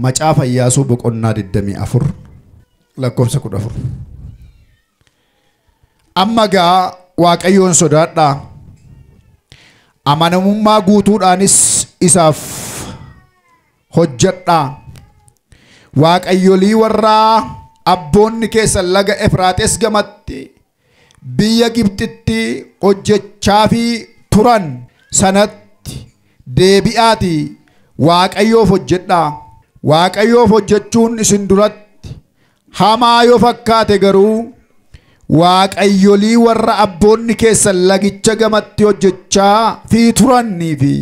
Macaafa Iyyaasuu boqonnaa 24 lakkoofsa 14. Amma gaa Waaqayyoon sodaadhaa, amanamummaa guutuudhaanis isaaf hojjedhaa. Waaqayyolii warraa abboonni keessan laga Efraates gamatti biyya Gibxitti hojjechaafii turan sanatti deebi'aatii Waaqayyoof hojjedhaa. Waaqayyoof hojjechuun isin duratti hamaa yoo fakkaate garuu Waaqayyolii warra abboonni keessan lagicha gamatti hojjechaa fi turanii fi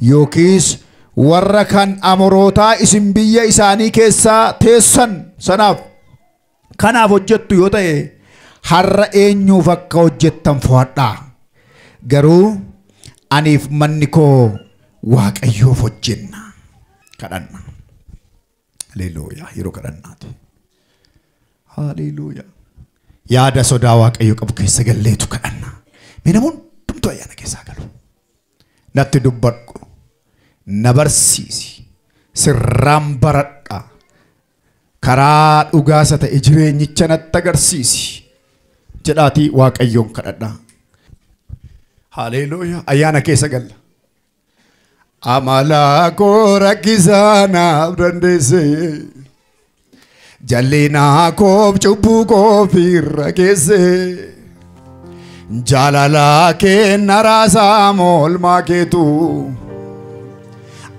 yookiis warra kan Amorootaa isin biyya isaanii keessaa teessan kanaaf hojjettu yoo ta'e har'a eenyuuf akka hojjettan fo'adhaa. Garuu aniif manni koo Waaqayyoof hojjenna. Kadhanna. Haleluuyaa. Yeroo kadhannaati. Haleluuyaa. Yaada sodaa Waaqayyo qabu keessa galleetu kadhanna. Mee namoonni hundumtuu ayyaana keessaa galu. Natti dubbadhu. Na barsiisi. Sirraan baradha. Karaa dhugaasa ta'e jireenyicha natti agarsiisi. Jedhaatii Waaqayyoon kadhadha. Haleluuyaa. Ayyaana keessa galla. Amala koo rakkisaa naaf dandeesse. Jallinaa koo cubbuu koo firra keesse. Jaalala kee naraasaa moolmaa keetu.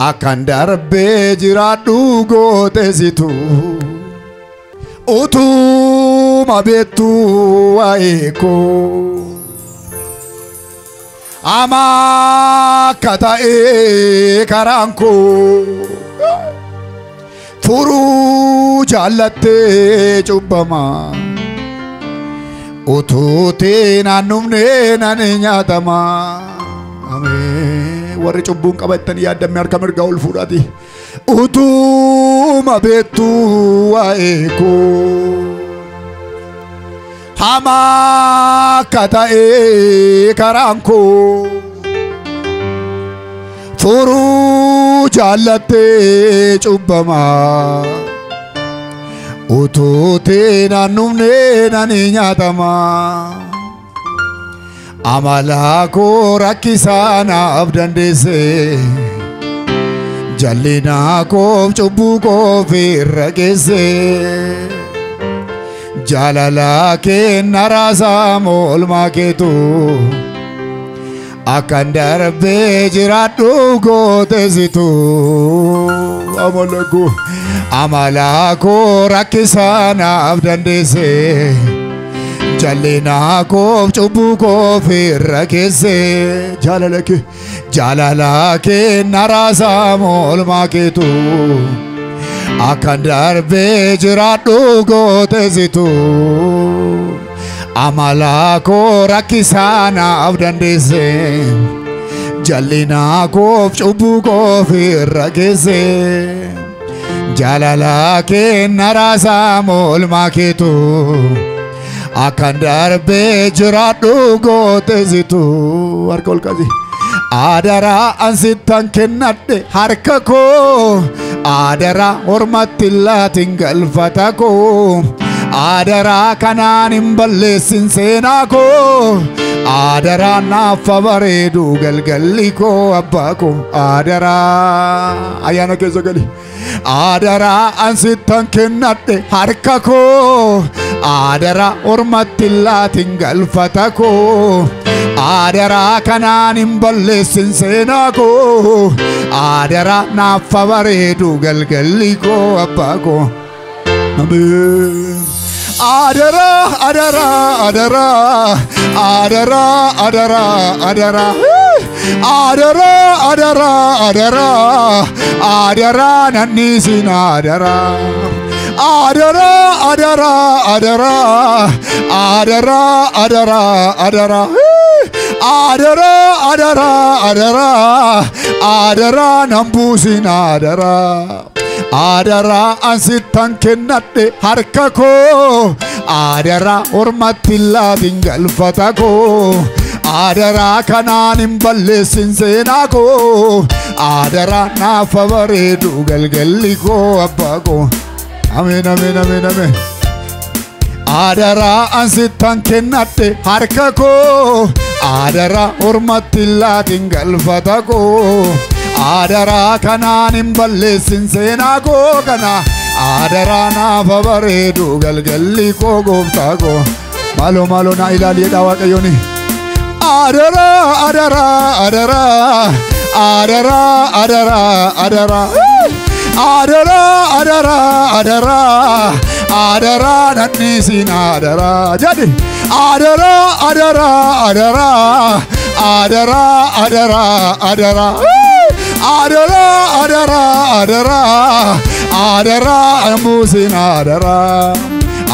Akkan darbee jiraadhu gooteessitu. Utuma beektu waa'ee koo. Ama kata'ee karaan koo. Furuu jaallattee cubbamaa. Utuutii naannumnee nani nyaatamaa. Ameen. Warri cubbuun qabatanii yaadame harka mirgaa ol fuudhaati. Utuma beektu waa'ee koo. Hamaa kata'ee karaan koo. Furuu jaallattee cubbamaa. Utuutii naannumnee nani nyaatamaa. Amala koo rakkisaa naaf dandeesse. Jallinaa koo cubbuu koo firra keesse. Jaalala kee naraasaa moolmaa keetu. Akkan darbee jiraadhu gooteessitu. Amala koo rakkisaa naaf dandeesse. Jallinaa koo cubbuu koo firra keesse. Jaalala kee naraasaa moolmaa keetu. Akkan darbee jiraadhu gooteessitu. Amala koo rakkisaa naaf dandeesse. Jallinaa koo cubbuu koo firra keesse. Jaalala kee naraasaa moolmaa keetu. Akkan darbee jiraadhu gooteessitu. Harka ol kaasi. Adaraa ansittan kennadhe harka koo. Adara hormatti laatiin galfata koo. Adara kanaan hin balleessin seenaa koo. Adara naaf bareedu galgalli koo abbaa koo. Adara ayyaana keessa gali. Adara ansittan kennadhe harka koo. Adara hormatti laatiin galfata koo. Adara kanaan hin balleessin seenaa koo. Adara naaf bareedu galgalli koo abbaa koo. Amen. Adara, adara, adara, adara, adara, adara, adara, adara, adara, adara, nannisin adara. Adara, adara, adara, adara, adara, adara, adara, adara, adara, adara, nambusin adara. Adara ansittan kennadhe harka koo. Adara hormatti laatiin galfata koo. Adara kanaan balleessin seenaa koo. Adara naaf bareedu galgalli koo abbaa koo. Amen amen amen amen. Adara ansittan kennadhe harka koo. Adara ormatti laatin galfata koo. Adara kanaan balleessin seenaa koo kana. Adara naaf bareedu galgalli koo gooftaa koo. Malo malo na ilaaliidha Waaqayyooni. Adara adara adara adara adara adara adara adara adara adara nannisin adara jadi adara adara adara adara adara adara adara adara adara adara musin adara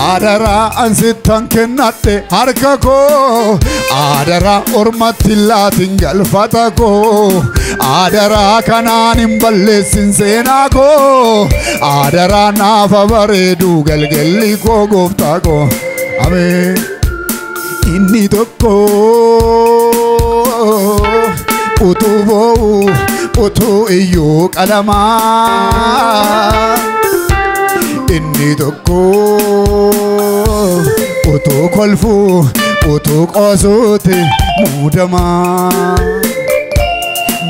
adara ansittan kennadhe harka koo. Adara ormatti laatin galfata koo. Adara kanaan balleessin seenaa koo. Adara naaf bareedu galgalli koo gooftaa koo. Ameen. Inni tokko utuu boo'u utuu iyyuu qalamaa. Inni tokko utuu kolfu utuu qoosuuti muudamaa.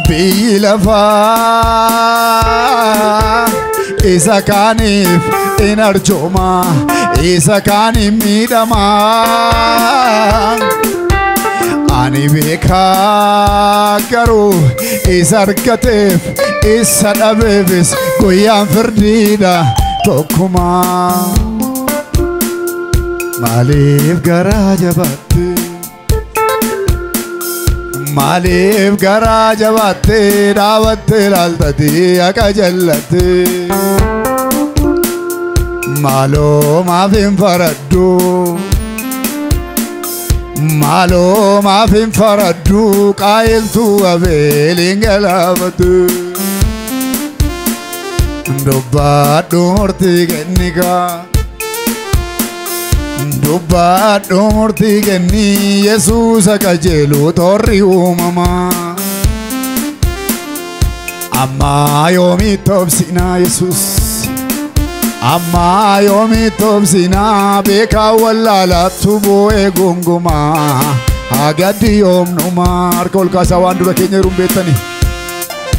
Biyyi lafaa isa kaaniif in arjooma isa kaaniif miidhamaa. Ani beekaa garuu isa argateef isa dhabeefis guyyaan firdiidha tokkuma. Maaliif garaa jabaatte maaliif garaa jabaatte dhaabatte laaltate akka jallatte. Maaloo maaf hin faraddu maaloo maaf hin faraddu qaayiltuu abeeliin galaafatu. Dubbadhu murtii kennikaa. Dubbadhu murtii kenni Yesuusa qajeelu torri uumamaa. Amma yoomitti obsinaa Yesuus. Amma yoomitti obsinaa beekaa wallaalaattu boo'ee gongomaa. Hagaddi yoomnumaa harka ol kaasaa waan dura keenya jiruun beektanii.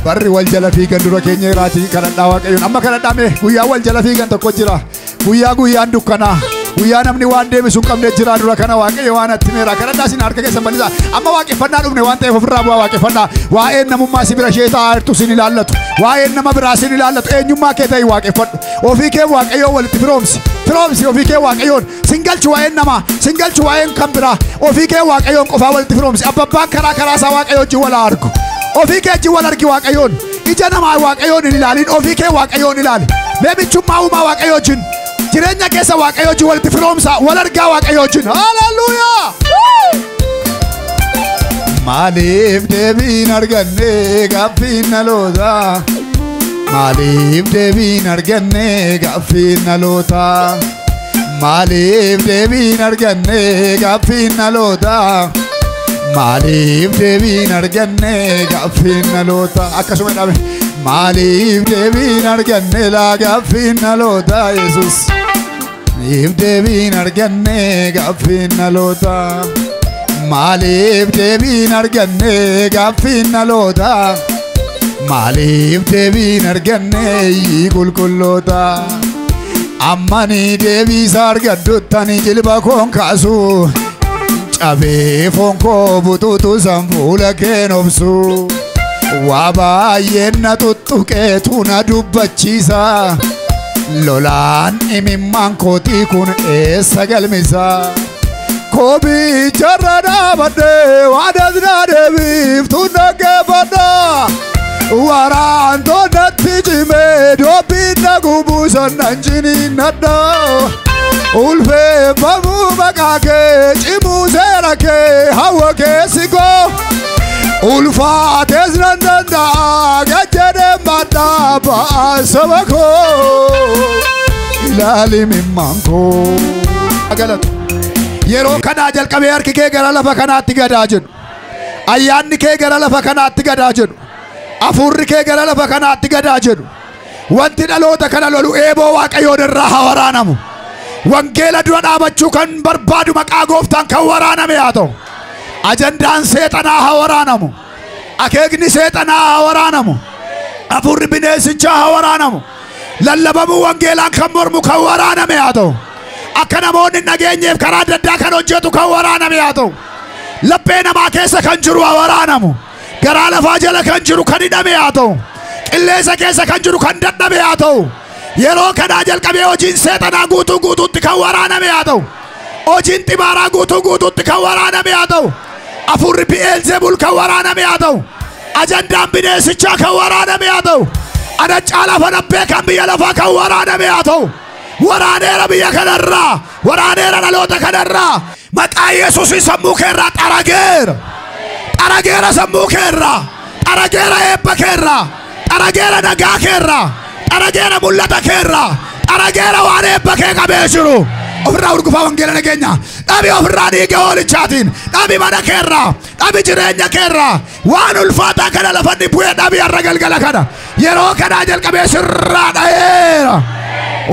Barri wal jala fiigan dura keenya iraatii kadhadhaa Waaqayyoon. Amma kadhadhaame guyyaa wal jala fiigan tokko jira. Guyyaan dukkanaa. Guyyaa namni waan deebisu hin qabne jira dura kana Waaqayyo waan atti meera. Kadhadhaa sin harka keessan bal'isa. Amma waaqeffannaa dhufne waan ta'eef ofirraa bu'aa waaqeffannaa. Waa'een namummaa si bira sheetaa hartu sin ilaallatu. Waa'een nama biraa sin ilaallatu. Eenyummaa kee ta'e waaqeffadhu. Ofii kee Waaqayyoon walitti firoomsi. Firoomsi ofii kee Waaqayyoon. Singalchu waa'een namaa. Singalchu waa'een kan biraa. Ofii kee Waaqayyoon qofaa walitti firoomsi. Abbabbaan karaa isaa Waaqayyoo wajjin wal argu. Ofii kee wajjin wal argi Waaqayyoon. Ija namaa Waaqayyoon hin ilaalin. Ofii kee Waaqayyoon ilaali. Meemichummaa uumaa Waaqayyoo wajjin. Jireenya keessa Waaqayyoo wajjin walitti firoomsa. Wal argaa Waaqayyoo wajjin. Hallelujah. Maaliif deebiin arganne gaaffiin dhaloota. Maaliif deebiin arganne gaaffiin dhaloota. Maaliif deebiin arganne gaaffiin dhaloota. Maaliif deebiin arganne gaaffiin dhaloota. Akkasuma dhabe. Maaliif deebiin arganne gaaffiin dhaloota Yesuus. Maaliif deebiin arganne gaaffiin dhaloota. Maaliif deebiin arganne gaaffiin dhaloota. Maaliif deebiin arganne qulqulloota. Ammani deebiisa argadduttani jilba koon kaasu. Cabee foon koo butuutu san fuula keen obsu. Waa baay'een na tuttuqeetu na dubbachiisa. Lolaan imimmaan kootii kun eessa galmisa. Kobii jarra dhaabadhee waan asnaa deebiiftuun dhaggeeffadha. Waraantoonnatti cimee dubbiin na gubuusan nan ciniinnadha. Ulfeeffamuu maqaa kee cimuu seera kee hawwa keessi koo. Ulfaates nan danda'a gajjadeen badhaa ba'aa saba koo. Ilaali mimmaan koo. Yeroo kanaa jalqabee harki kee gara lafa kanaatti gadaa jedhu. ayyaanni kee gara lafa kanaatti gadaa jedhu afurri kee gara lafa kanaatti gadaa jedhu wanti dhaloota kana lolu eeboo waaqayyoon irraa haa waraanamu wangeela dura dhaabachuu kan barbaadu maqaa gooftaan kan waraaname haa ta'u ajandaan seexanaa haa waraanamu akeekni seexanaa haa waraanamu afurri bineensichaa haa waraanamu lallabamuu wangeelaan kan mormu kan waraaname haa ta'u akka namoonni nageenyeef karaa adda addaa kan hojjetu kan waraaname haa ta'u laphee namaa keessa kan jiru haa waraanamu garaa lafaa jala kan jiru kan hidhame haa ta'u qilleensa keessa kan jiru kan dadhabe haa ta'u yeroo kanaa jalqabee hojiin seexanaa guutuu guutuutti kan waraaname haa ta'u hojiin xibaaraa guutuu guutuutti kan waraaname haa ta'u afurri bi'eelzebul kan waraaname haa ta'u ajandaan bineensichaa kan waraaname haa ta'u adachaa lafa nabbee kan biyya lafaa kan waraaname haa ta'u waraaneera biyya kanarraa waraaneera dhaloota kanarraa maqaa Yesuusiin sammuu keerraa xarageera sammuu keerraa xarageera eebba keerraa xarageera nagaa keerraa xarageera mul'ata keerraa xarageera waan eebba kee qabee jiru ofirraa urgufaa wangeela nageenya dhabi ofirraa dhiiga hoolichaatiin dhabi mana keerraa dhabi jireenya keerraa waan ulfaataa kana lafanni bu'ee dhabi har'a galgala kana yeroo kanaa jalqabee sirraa dha'eera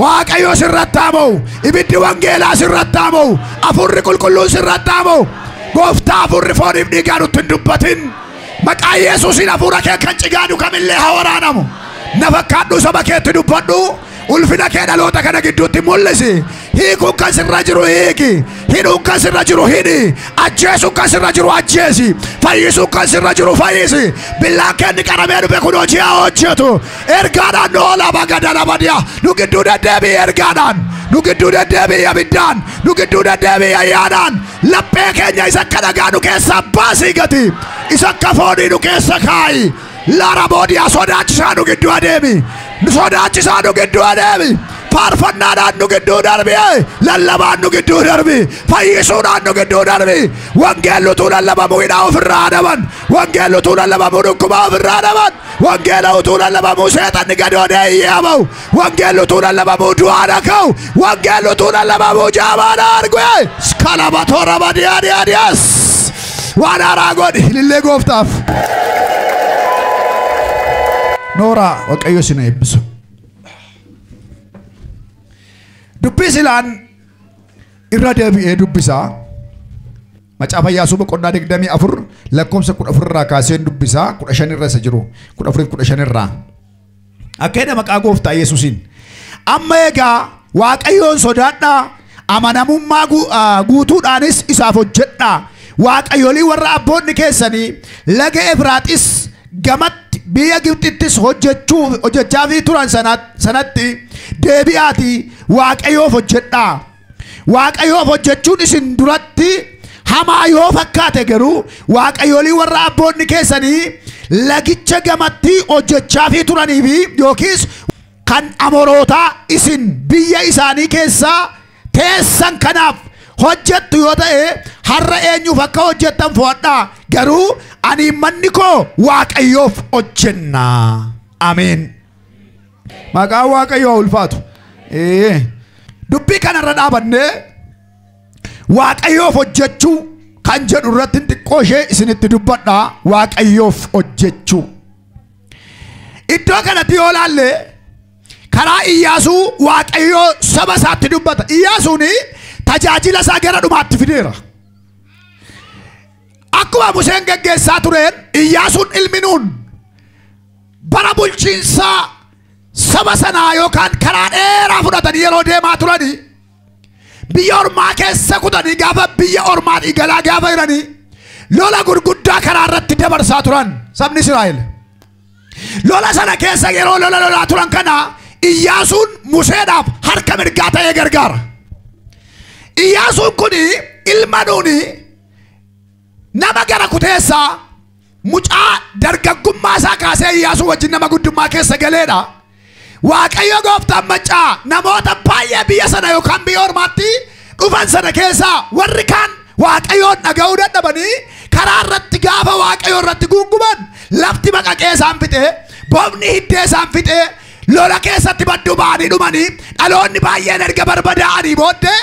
waaqayyo sirratti haama'u ibiddi wangeelaa sirratti haama'u afurri qulqulluun sirratti haama'u gooftaa afurri fooniif dhiigaa nutti hin dubbatin maqaa Yesuusiin hafuura kee kan cigaadu kamillee haa waraanamu na fakkaadhu saba keetti dubbadhu ulfina kee dhaloota kana gidduutti mul'isi hiikuun kan sirra jiru hiiki hidhuun kan sirra jiru hidhi ajjeesuun kan sirra jiru ajjeesi fayyisuun kan sirra jiru fayyisi billaan keenni qaramee dhufe kun hojii haa hojjetu ergaadhaan nu oola bagadana badiya nu gidduu deddeebii ergaadhaan nu gidduu deddeebii abiddaan nu gidduu deddeebii ayyaanaan laphee keenya isa akka dhagaa nu keessa baasii gati isa akka foonii nu keessa kaayi lara boodiyaa sodaachisaa nu gidduu adeemi sodaachisaa nu gidduu adeemi faarfannaadhaan nu gidduu darbi lallabaan nu gidduu darbi fayyisuudhaan nu gidduu darbi wangeellutuu lallabamu hidhaa ofirraa adaban wangeellutuu lallabamu dhukkubaa ofirraa adaban wangeellutuu lallabamu seexanni gadoodee iyyaamawu wangeellutuu lallabamu du'aa dhaka'u wangeellutuu lallabamu jaabaadha argue skalabatoora badiyaadiyadiyas waan haaraa godhi lillee gooftaaf Noora waaqayyo sina eebbisu dubbii silaan irra deebi'ee dubbisaa macaafa Iyyaasuu boqonnaa 24 lakkoofsa 14 irraa kaaseen dubbisaa 15 irra isa jiru 14-15 irraa akka maqaa gooftaa Yesuusiin amma egaa waaqayyoon sodaadhaa amanamummaa guutuudhaanis isaaf hojjedhaa waaqayyolii warra abboonni keessanii laga Efraaxis gamatti biyya Gibxittis hojjechaa fi turan sanatti deebi'aati waaqayyoof hojjedhaa waaqayyoof hojjechuun isin duratti hamaa yoo fakkaate garuu waaqayyolii warra abboonni keessanii lagicha gamatti hojjechaa fi turanii fi yookiis kan Amorootaa isin biyya isaanii keessaa teessan kanaaf hojjettu yoo ta'e har'a eenyuuf akka hojjettan fo'adhaa garuu ani manni koo waaqayyoof hojjenna ameen maqaa waaqayyoo ulfaatu dubbii kanarra dhaabannee waaqayyoof hojjechuu kan jedhu irratti xiqqoo ishee isinitti dubbadhaa waaqayyoof hojjechuu iddoo kanatti yoo laalle karaa Iyyaasuu waaqayyoo saba isaatti dubbata Iyyaasuuni tajaajila isaa gara dhumaatti fideera akkuma Museen geggeessaa tureen Iyyaasuun ilmi Nuun bara bulchiinsaa saba sanaa yookaan karaa dheeraa fudhatanii yeroo deemaa turanii biyya ormaa keessa kutanii gaafa biyya ormaatti galaa gaafa jiranii lola gurguddaa karaa irratti dabarsaa turan sabni Israa'el lola sana keessa yeroo lolaa turan kana Iyyaasuun Museedhaaf harka mirgaa ta'ee gargaara Iyyaasuun kuni ilma Nuuni nama gara kuteessaa mucaa dargaggummaa isaa kaasee Iyyaasuu wajjin nama guddummaa keessa galeedha waaqayyo gooftaan macaa namoota baay'ee biyya sana yookaan biyya ormaatti dhufan sana keessaa warri kaan waaqayyoon dhaga'uu dadhabanii karaa irratti gaafa waaqayyo irratti guunguman lafti baqaqee isaan fixee boobni hiddee isaan fixee lola keessatti badduu ba'anii dhumanii dhaloonni baay'een erga barbadaa'anii booddee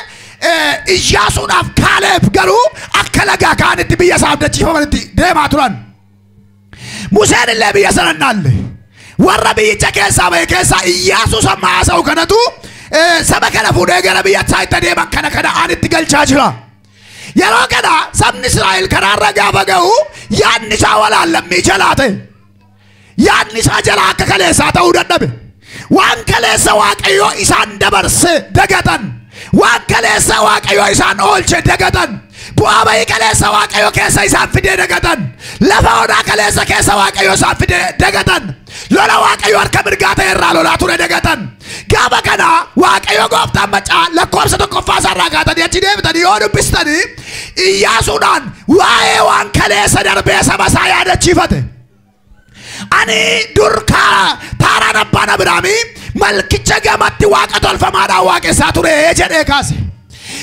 Iyyaasuudhaaf Kaaleeb garuu akka lagaa kaanitti biyya isaa abdachiifamanitti deemaa turan. Museen illee biyya sana naalle. Warra biyyicha keessaa ba'e keessaa Iyyaasuu sammaa haasa'u kanatu saba kana fuudhee gara biyya isaa itti deeman kana Kana'aanitti galchaa jira. Yeroo kana sabni Israa'el karaarra gaafa ga'u yaadni isaa walaallammii jalaa ta'e. Yaadni isaa jalaa akka kaleessaa ta'uu dadhabe. Waan kaleessa Waaqayyoo isaan dabarse dagatan. Waan kaleessa Waaqayyoo isaan oolche dagatan. Bu'aa bayii kaleessa Waaqayyoo keessa isaan fide dagatan. Lafa onaa kaleessa keessa Waaqayyoo isaan fide dagatan. Lola Waaqayyoo harka mirgaa ta'e irraa lolaa ture dagatan. Gaafa kana Waaqayyoo gooftaan macaa lakkoofsa tokkoffaa isaarraa kaatanii achi deebitanii yoo dubbistanii Iyyaasuudhaan waa'ee waan kaleessa darbee saba isaa yaadachiifate. Ani durkaa taaraan abbaan Abrahaamii malkicha gamatti waaqa tolfamaadhaan waaqessaa ture jedhee kaase.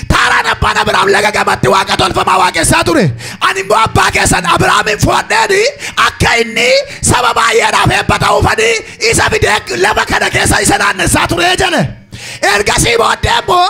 Taaraan abbaan Abrahaam laga gamatti waaqa tolfamaa waaqessaa ture. Ani immoo abbaa keessan Abrahaamin fudhadheeni akka inni saba baay'eedhaaf eebba ta'uufanii isa fidee lafa kana keessa isa naannessaa ture jedhe. Ergasii booddee immoo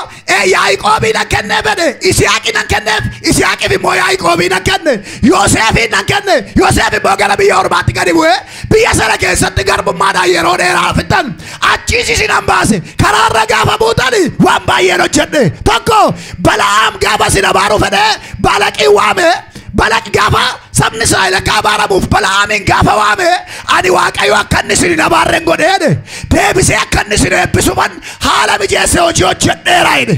Yaaqoobiin nan kenne fedhe Yisihaaqiin nan kenneef Yisihaaqiif immoo Yaaqoobiin nan kenne Yoosefiin nan kenne Yoosef immoo gara biyya ormaatti gadi bu'ee biyya sana keessatti garbummaadhaan yeroo dheeraa fixan achiis isin baase karaarra gaafa buutani waan baay'een hojjedhe tokko Bala'aam gaafa sin abaaru fedhe Balaqii waame Balaq gaafa sabni Israa'el akka abaaramuuf Bala'aamin gaafa waame ani Waaqayyo akka inni sin abaarren godheedhe deebisee akka inni sin eebbisuufan haala mijeessee hojii hojjedheera jedhe.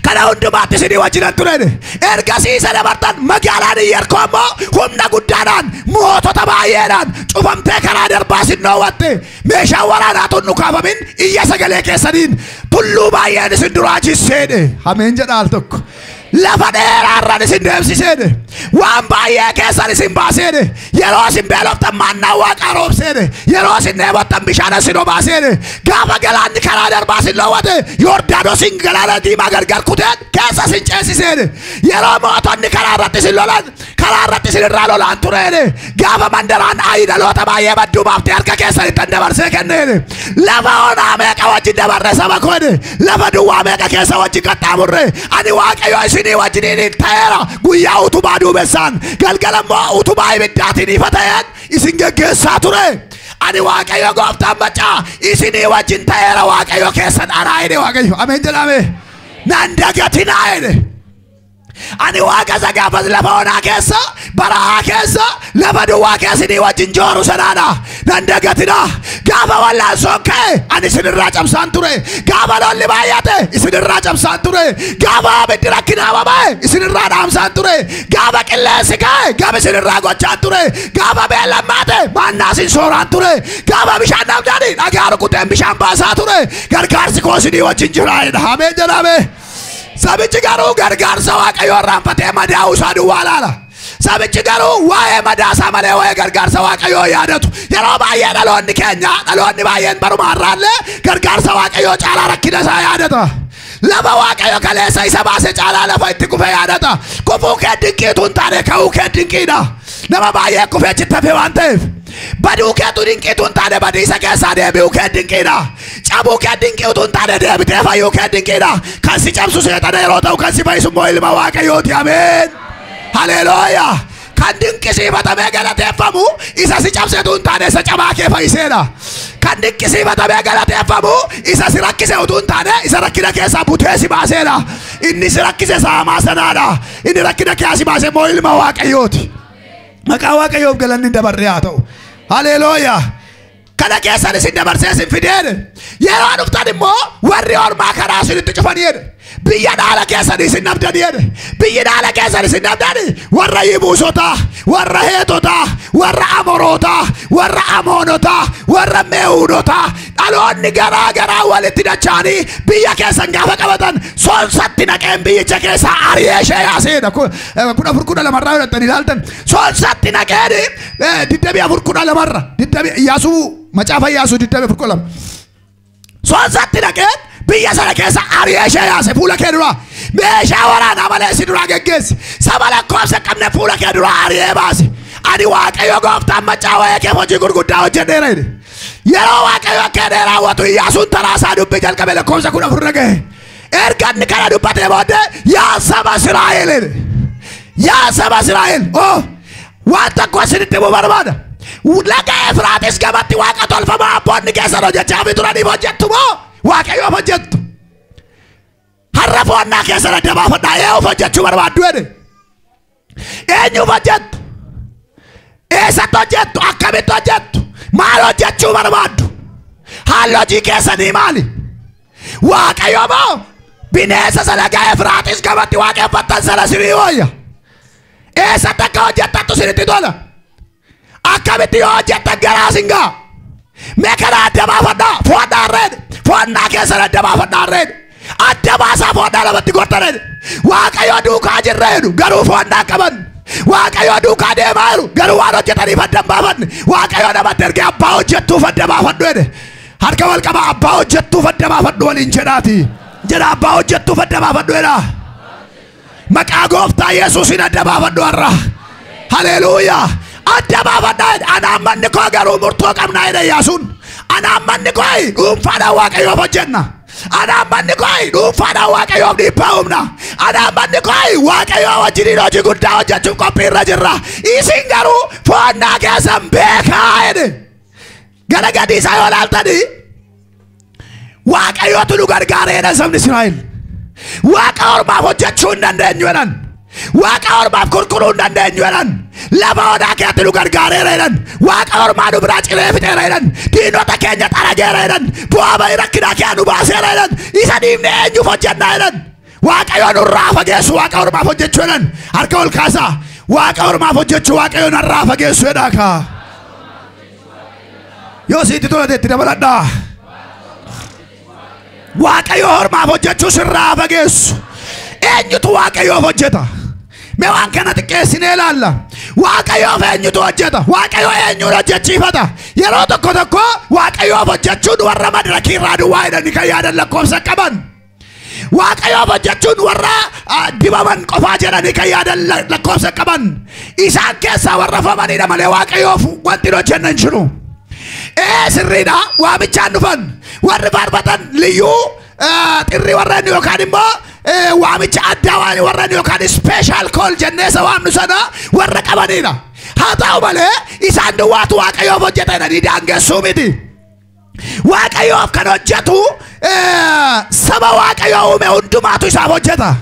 Kana hundumaatti isin wajjinan turedhe. Ergasii isa dabartan magaalaan Yerikoo immoo humna guddaadhaan mootota baay'eedhaan cufamtee karaa darbaa isin dhoowwatte. Meeshaan waraanaa tun nu kaafamin iyya sagalee keessaniin tulluu baay'een isin duraa jisseedhe. Ameen jedha al tokko. Lafa dheeraarraan isin deemsiseedhe. Waan baay'ee keessan isin baaseedhe. Yeroo isin beeloftan maannaa Waaqaa roobseedhe. Yeroo isin dheebottan bishaan isin obaaseedhe. Gaafa galaanni karaa darbaa isin dhoowwate Yordaanosiin galaana diimaa gargar kuteen keessa isin ceesiseedhe. Yeroo mootonni karaa irratti isin lolan karaa irratti isin irraa lolaan tureedhe. Gaafa mandaraan Aayi dhaloota baay'ee badduu baaftee harka keessanitti dabarsee kenneedhe. Lafa onaa meeqa wajjin dabarre saba koodhe. Lafa duwwaa meeqa keessa wajjin qaxxaamurre. Ani Waaqayyo isinii wajjiniin ta'eera guyyaa utubaa duumessaan galgala immoo utubaa ibiddaatiin ifa ta'een isin geggeessaa ture. Ani Waaqayyo gooftaan macaa isinii wajjin ta'eera Waaqayyo keessan anaa jedhe Waaqayyo. Ameen jedhame. Nan dagatinaa jedhe. Ani Waaqa isa gaafas lafa onaa keessa barahaa keessa lafa duwwaa keessanii wajjin jooru sanaadha. Nan dagatinaa. Gaafa wallaansoo ka'e ani isinirraa cabsaan ture. Gaafa lolli baay'ate isinirraa cabsaan ture. Gaafa abiddi rakkinaa babaa'e isinirraa dhaamsaan ture. Gaafa qilleensi ka'e gaafa isinirraa gochaan ture. Gaafa beellammaate maannaa isin sooraan ture. Gaafa bishaan dhabdanii dhagaa rukuteen bishaan baasaa ture. Gargaarsi koo isinii wajjin jira. Ameen jedhame. Sabichi garuu gargaarsa Waaqayyoo irraanfatee madaa'uu isaa duwwaa laala. Sabichi garuu waa'ee madaasaa malee waa'ee gargaarsa Waaqayyoo yaadatu. Yeroo baay'ee dhaloonni keenya dhaloonni baay'een barumaarraallee gargaarsa Waaqayyoo caalaa rakkina isaa yaadata. Lafa Waaqayyo kaleessa isa baase caalaa lafa itti kufe yaadata. Kufuu kee dinqiitu hin taane ka'uu kee dinqiidha. Nama baay'ee kufee achitti hafe waan ta'eef. Baduu keetu dinqiitu hin taane badiisa keessaa deebi'uu kee dinqiidha. Cabuu kee dinqiitu hin taane deebitee fayyuu kee dinqiidha. Kan si cabsu seexana yeroo ta'u kan si fayyisu immoo ilma Waaqayyooti. Ameen. Haleluuyaa. Kan dinqisiifatamee galateeffamu isa si cabsetu hin taane isa cabaa kee fayyiseedha. Kan dinqisiifatamee galateeffamu isa si rakkise utuu hin taane isa rakkina keessaa butee si baaseedha. Inni si rakkise saamaa sanaadha. Inni rakkina keessaa si baase immoo ilma Waaqayyooti. Maqaa Waaqayyoof galanni dabarree haa ta'u. Haleluuyaa. Kana keessan isin dabarsee isin fideedhe. Yeroo dhuftan immoo warri ormaa karaa isinitti cufaniidhe. Biyya dhaala keessan isin nabdaniidhe. Biyyi dhaala keessan isin nabdani warra Yebuusotaa, warra Heetotaa, warra Amorotaa, warra Amoonotaa, warra Me'uunotaa. Dhaloonni garaa garaa walitti dacha'anii biyya keessan gaafa qabatan soonsatti naqeen biyyicha keessaa ari'ee ishee yaaseedha. 14:12 fudhattanii ilaaltan soonsatti naqeen 24:12 Iyyaasuu macaafa Iyyaasuu 24:12 soonsatti naqeen biyya sana keessa ari'ee ishee yaase fuula kee dura meeshaa waraanaa malee si dura geggeessi saba lakkoofsa qabne fuula kee dura ari'ee baase. Ani Waaqayyo gooftaan macaa waa'ee kee hojii gurguddaa hojjedheera jedhe. Yeroo Waaqayyo akka raawwatu Iyyaasuun taraasaa dubbii jalqabe lakkoofsa 14 dhagaye. erganni kana dubbate booddee yaa saba Israa'el oh waan tokko isinitti himuu barbaada. Laga Efraaxiis gamatti waaqa tolfamaa abboonni keessan hojjechaa fi turaniif hojjettu moo Waaqayyoof hojjettu? Har'a foonnaa keessan adda baafadhaa eenyuuf hojjechuu barbaaddu jedhe? Eenyuuf hojjettu? Eessatti hojjettu? Akkamitti hojjettu? Maal hojjechuu barbaaddu? Haalli hojii keessanii maali? Waaqayyo moo bineensa sana laga Efraaxiis gamatti waaqeffattan sana sinii wayya? Eessatti akka hojjettattu sinitti tola? Akkamitti yoo hojjettan garaa singaa? Mee kana adda baafadhaa foonnaa harreen foonnaa keessan adda baafadhaa harreen adda baasaa foonnaa lamatti godhanen Waaqayyo duukaa jirra jedhu garuu foonnaa qaban. Waaqayyo duukaa deemaa jiru garuu waan hojjetaniif adda baafanne. Waaqayyo namatti ergee abbaa hojjettuuf adda baafadhu jedhe. Harka wal qaba abbaa hojjettuuf adda baafadhu waliin jedhaati. Jedha abbaa hojjettuuf adda baafadhu jedha. Maqaa gooftaa Yesuusiin adda baafadhu har'a. Haleluuyaa. Adda baafadhaa anaan manni koo garuu murtoo qabnaa jedhe Iyyaasuun. Anaan manni koo dhuunfaadhaan Waaqayyoof hojjenna. Anaan manni koo dhuunfaadhaan Waaqayyoof dhiibbaa humna. Anaan manni koo Waaqayyoo wajjin hojii guddaa hojjechuuf qophiirra jirra. Isin garuu foonnaa keessan beekaa jedhe. Gara gadi isaa yoo laaltanii Waaqayyootu nu gargaaree jedhan sabni Israa'el. Waaqa ormaaf hojjechuu hin dandeenyu jedhan. Waaqa ormaaf kurkuruu hin dandeenyu jedhan. Lafa onaa keetti nu gargaareera jedhan. Waaqa ormaa nu biraa ciree fixeera jedhan. Diinota keenya xarageera jedhan. Bu'aa bahii rakkinaa kee nu baaseera jedhan. Isa dhiifne eenyuuf hojjennaa jedhan. Waaqayyo nurraa fageessu waaqa ormaaf hojjechuu jedhan. Harka ol kaasaa. Waaqa ormaaf hojjechuu Waaqayyo nurraa fageessu jedhaa kaa. Yoo sitti tolateetti dabaladhaa. Waaqayyo ormaaf hojjechuu sirraa fageessu. Eenyutu Waaqayyoof hojjeta? Mee waan kana xiqqeessinee ilaalla. Waaqayyoof eenyutu hojjeta? Waaqayyo eenyuun hojjechiifata? Yeroo tokko Waaqayyoof hojjechuun warra madirakii irraa duwwaa jedhanii kan yaadan lakkoofsa qaban. Waaqayyoof hojjechuun warra dibaman qofaa jedhanii kan yaadan lakkoofsa qaban. Isaan keessaa warra famanidha malee Waaqayyoof wanti hin hojjenna hin jiru. Sirriidha waamichaan dhufan warri faarfatan liyyuu xirri warreen yookaan immoo waamicha addaa waan warreen yookaan special call jenneessa waamnu sana warra qabanidha. Haa ta'u malee isaan duwwaatu Waaqayyoof hojjetanii daangessuu miti. Waaqayyoof kan hojjetu saba Waaqayyo uume hundumaatu isaaf hojjeta.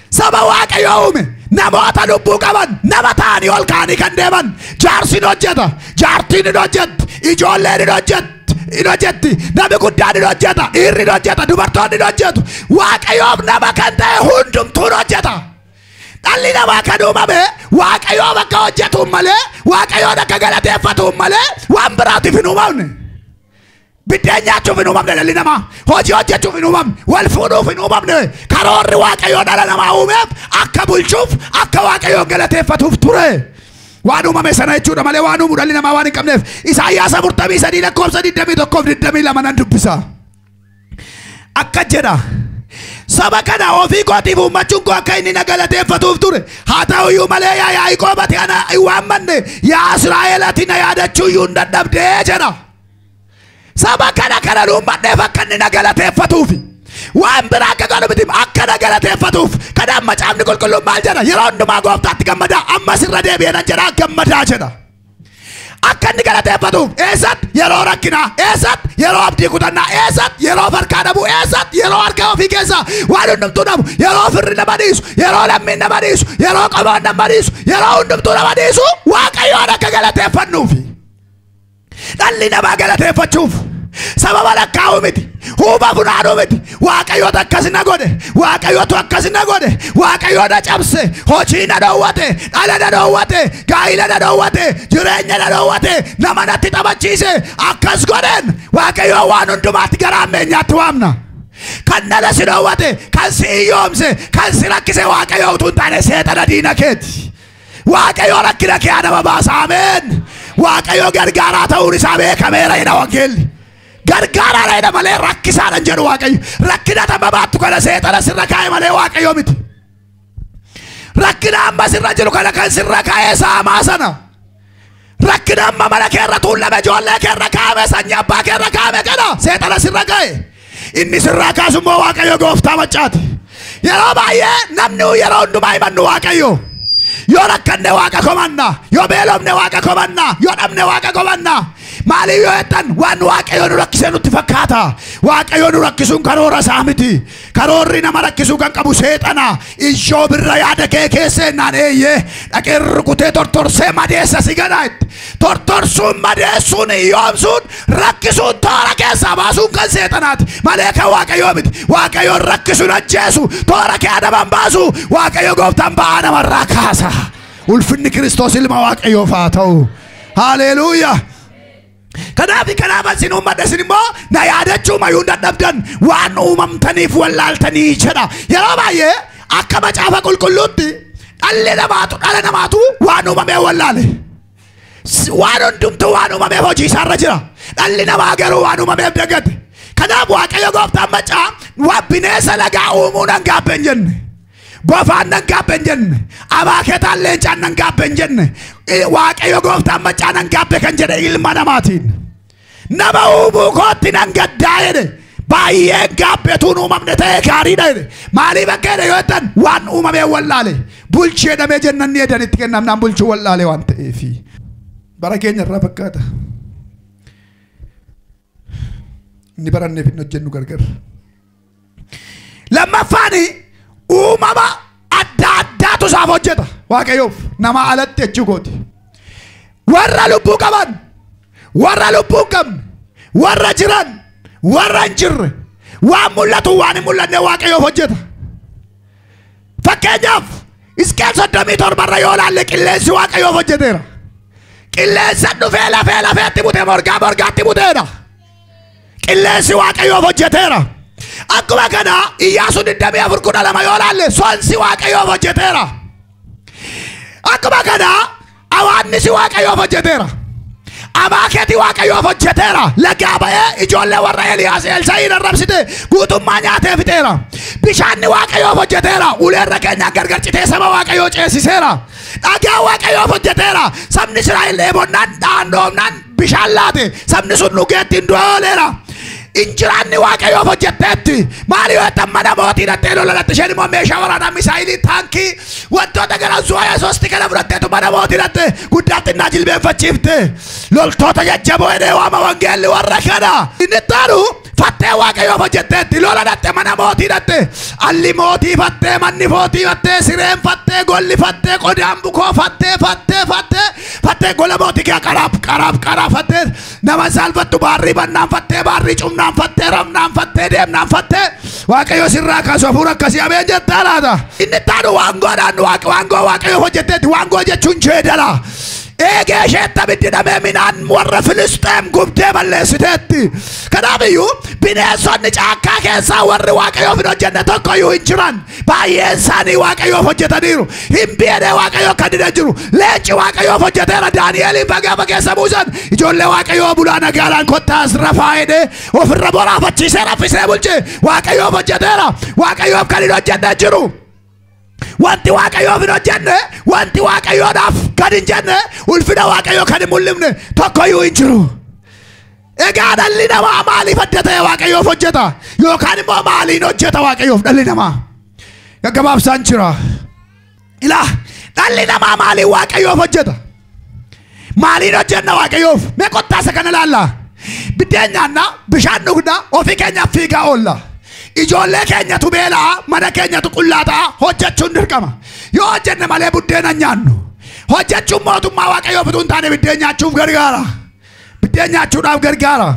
Saba Waaqayyo uume namoota lubbuu qaban nama ta'anii ol kaanii kan deeman jaarsiin hojjeta, jaartiin hin hojjetti, ijoolleen hin hojjetti, namni guddaan hin hojjeta, dhiirri hin hojjeta, dubartoonni hin hojjetu. Waaqayyoof nama kan ta'e hundumtuun hojjeta. Dhalli namaa kan uumame Waaqayyoof akka hojjetuun malee Waaqayyoon akka galateeffatuun malee waan biraatiif hin uumamne. Biddeen nyaachuuf hin uumamne dhalli namaa. Hojii hojjechuuf hin uumamne. Wal fuudhuuf hin uumamne. Karoorri Waaqayyoo dhala namaa uumeef akka bulchuuf akka Waaqayyoon galateeffatuuf ture. Waan uumame sana jechuudha malee waan uumu dhalli namaa waan hin qabneef. Isaayyaas 43 lakkoofsa 21-22 nan dubbisa. Akka jedha. Saba kana ofii kootiif uummachuun koo akka inni na galateeffatuuf ture. Haa ta'uyyuu malee yaa Yaaqoobati ana waan manne yaa Israa'eelati na yaadachuu iyyuu hin dadhabdee jedha. Saba kana uummadheef akka inni na galateeffatuufi. Waan biraa akka godhu miti akka na galateeffatuuf. Kanaaf macaafni qulqulluun maal jedha? Yeroo hundumaa gooftaatti gammadaa. Ammas irra deebi'ee nan jedha gammadaa jedha. Akka inni galateeffatuuf eessatti yeroo rakkinaa, eessatti yeroo abdii kutannaa, eessatti yeroo farkaa dhabu, eessatti yeroo harka ofii keessa waan hundumtuu dhabu, yeroo firri nama dhiisu, yeroo lammiin nama dhiisu, yeroo qomoon nama dhiisu, yeroo hundumtuu nama dhiisu Waaqayyoon akka galateeffannuufi. Dhalli namaa galateeffachuuf sababa lakkaa'uu miti. Huuba funaanuu miti. Waaqayyoota akkas na godhe. Waaqayyootu akkas na godhe. Waaqayyoo na cabse. Hojii na dhoowwate. Dhala na dhoowwate. Gaa'ila na dhoowwate. Jireenya na dhoowwate. Nama natti taphachiise. Akkas godheen Waaqayyoo waan hundumaatti gara ammeenyaatti waamna. Kan dhala si dhoowwate. Kan si hiyyoomse. Kan si rakkise Waaqayyoo utuu hin taane seexana diina keeti. Waaqayyoo rakkina kee nama baasa. Ameen. Waaqayyoo gargaaraa ta'uun isaa beekameera jedha wangeelli. Gargaaraa jedha malee rakkisaadhaan jedhu Waaqayyo. Rakkina tama baattu kana seexana sirra kaa'e malee Waaqayyoo miti. Rakkina amma sirra jiru kana kan sirra kaa'e saamaa sana. Rakkina amma mana keerra tuullame ijoollee keerra kaa'ame sanyii abbaa keerra kaa'ame kana seexana sirra kaa'e. inni sirraa kaasummoo waaqayyo gooftaa macaati. Yeroo baay'ee namni yeroo hundumaa himannu waaqayyo. Yoo rakkanne waaqa komanna, yoo beelofne waaqa komanna, yoo dhabne waaqa komanna. Maaliif yoo jettan waan waaqayyo nu rakkisee nutti fakkaata. Waaqayyo nu rakkisuun karoora isaa miti. Karoorri nama rakkisuu kan qabu seexana. Ishoo birra yaada kee keessennaan eeyyee dhaqee rukutee tortorsee madeessa si gadaatti. Tortorsuun madeessuun yoomsuun rakkisuun toora keessaa baasuun kan seexanaati. Malee kan waaqayyoo miti. Waaqayyoon rakkisuun ajjeesu toora kee adaban baasu. Waaqayyo gooftaan ba'aa namarraa kaasa. Ulfinni Kiristoos ilma waaqayyoof haa ta'u. Haleluuyaa. Kanaaf asin uummadha isin immoo na yaadachuu mayuu dadhabdan waan uumamtaniif wallaaltanii jedha. Yeroo baay'ee akka macaafa qulqulluutti dhala namaatu waan uumamee wallaale. Waan hundumtuu waan uumameef hojii isaarra jira. Dhalli namaa garuu waan uumameef dagate. Kanaaf waaqayyo gooftaan macaa waan bineensa lagaa uumuun hangaabbe hin jenne. Bofaan hangaabbe hin jenne. Abaaketaan leencaan hangaabbe hin jenne. Waaqayyo gooftaan macaan hangaabbe kan jedhe ilma namaatiin. Nama uumuu kootti nan gaddaa jedhe. Baay'ee gaabbetuun uumamne ta'ee gaariidha jedhe. Maaliif akka jedhe yoo jettan waan uumamee wallaale. Bulchee dhamee jennaan ni edanitti kennamnaan bulchuu wallaale waan ta'eefi. Bara keenya irraa fakkaata. Inni baranneef hin hojjennu gargar. Lammaffaani uumama adda addaatu isaaf hojjeta. Waaqayyoof nama alatti jechuu kooti. Warra lubbuu qaban, warra lubbuu hin qabne, warra jiran, warra hin jirre, waan mul'atu waan hin mul'anne waaqayyoof hojjeta. Fakkeenyaaf Iskeel 37 yoo ilaalle qilleensi waaqayyoof hojjeteera. Qilleensa dhufee lafeetti butee morgaatti buteedha. Qilleensi waaqayyoof hojjeteera. Akkuma kana Iyyaasuun 24:2 yoo ilaalle sonsi waaqayyoof hojjeteera. Akkuma kana awaannisi waaqayyoof hojjeteera. Abaaketii waaqayyoof hojjeteera. Lagaa ba'ee ijoollee warra Eliyaas Elsaa'iin arrabsite guutummaa nyaatee fixeera. Bishaanni waaqayyoof hojjeteera. Uleerra keenyaan gargar citee saba waaqayyoo ceesiseera. Dhagaa waaqayyoof hojjeteera. Sabni Israa'el dheebonnaan dhaandoomnaan bishaan laate. Sabni sun dhugeetti hin du'ooleera. Injiraanni waaqayyoof hojjetteetti. Maali yoo ta'an mana mootii dhattee lolatti isheen immoo meeshaa waraanaa misaayilii taankii wantoota gara zuwaya sosti kana fudhatteetu mana mootii dhatte guddaatti innaa jilbeenfachiifte. Loltoota jajjaboo edee waama wangeelli warra kana. Inni taanu fattee waaqayyoof hojjetteetti lola dhatte mana mootii dhatte. Alli mootii fattee manni mootii fattee sireen fattee golli fattee qodaan bukoo fattee gola mootii kee qaraaf fattee nama saalfattu baarrii bannaan fattee baarrii cumnaan fattee rafnaan fattee deemnaan fattee waaqayyo sirraa kaasuu hafuura akkasii ameen jettaa laata. Inni taanu waangoodhaan waangoo waaqayyoof hojjetteetti waangoo jechuun jeedala. Eegee isheetti abiddi dhamee minaan warra Filisxeem gubdee balleessiteetti. Kanaafiyyuu bineensonni caakkaa keessaa warri waaqayyoof hin hojjenne tokkoyyuu hin jiran. Baay'een isaanii waaqayyoof hojjetaniiru. Hin beekne waaqayyoo kan hin jiru. Leenci waaqayyoof hojjeteera. Daani'eliin fageenya keessa buusan ijoollee waaqayyoo bulaa nagaalaan kottaas rafaa jedhee ofirra boraafachiisee raffisee bulche. Waaqayyoof hojjeteera. Waaqayyoof kan hin hojjenne jiru. Wanti waaqayyoof hin hojjenne, wanti waaqayyoodhaaf kan hin jenne, ulfina waaqayyoo kan hin mul'ifne tokkoyyuu hin jiru. Egaa dhalli namaa maaliif adda ta'e waaqayyoof hojjeta? Yookaan immoo maaliin hojjeta waaqayyoof dhalli namaa? Gaggabaabsaan jira. Ilaa dhalli namaa maaliin waaqayyoof hojjeta? Maaliin hojjenna waaqayyoof? Mee qottaasa kana ilaallaa. Biddeen nyaanna, bishaan dhugna, ofii keenyaaf fiigaa oolla. Ijoollee keenyatu beelaa, mana keenyatu qullaataa, hojjechuun dirqama. Yoo hojjenne malee buddeena nyaannu. Hojjechuun mootummaa waaqayyoof utuu hin taane biddeen nyaachuuf gargaara. Biddeen nyaachuudhaaf gargaara.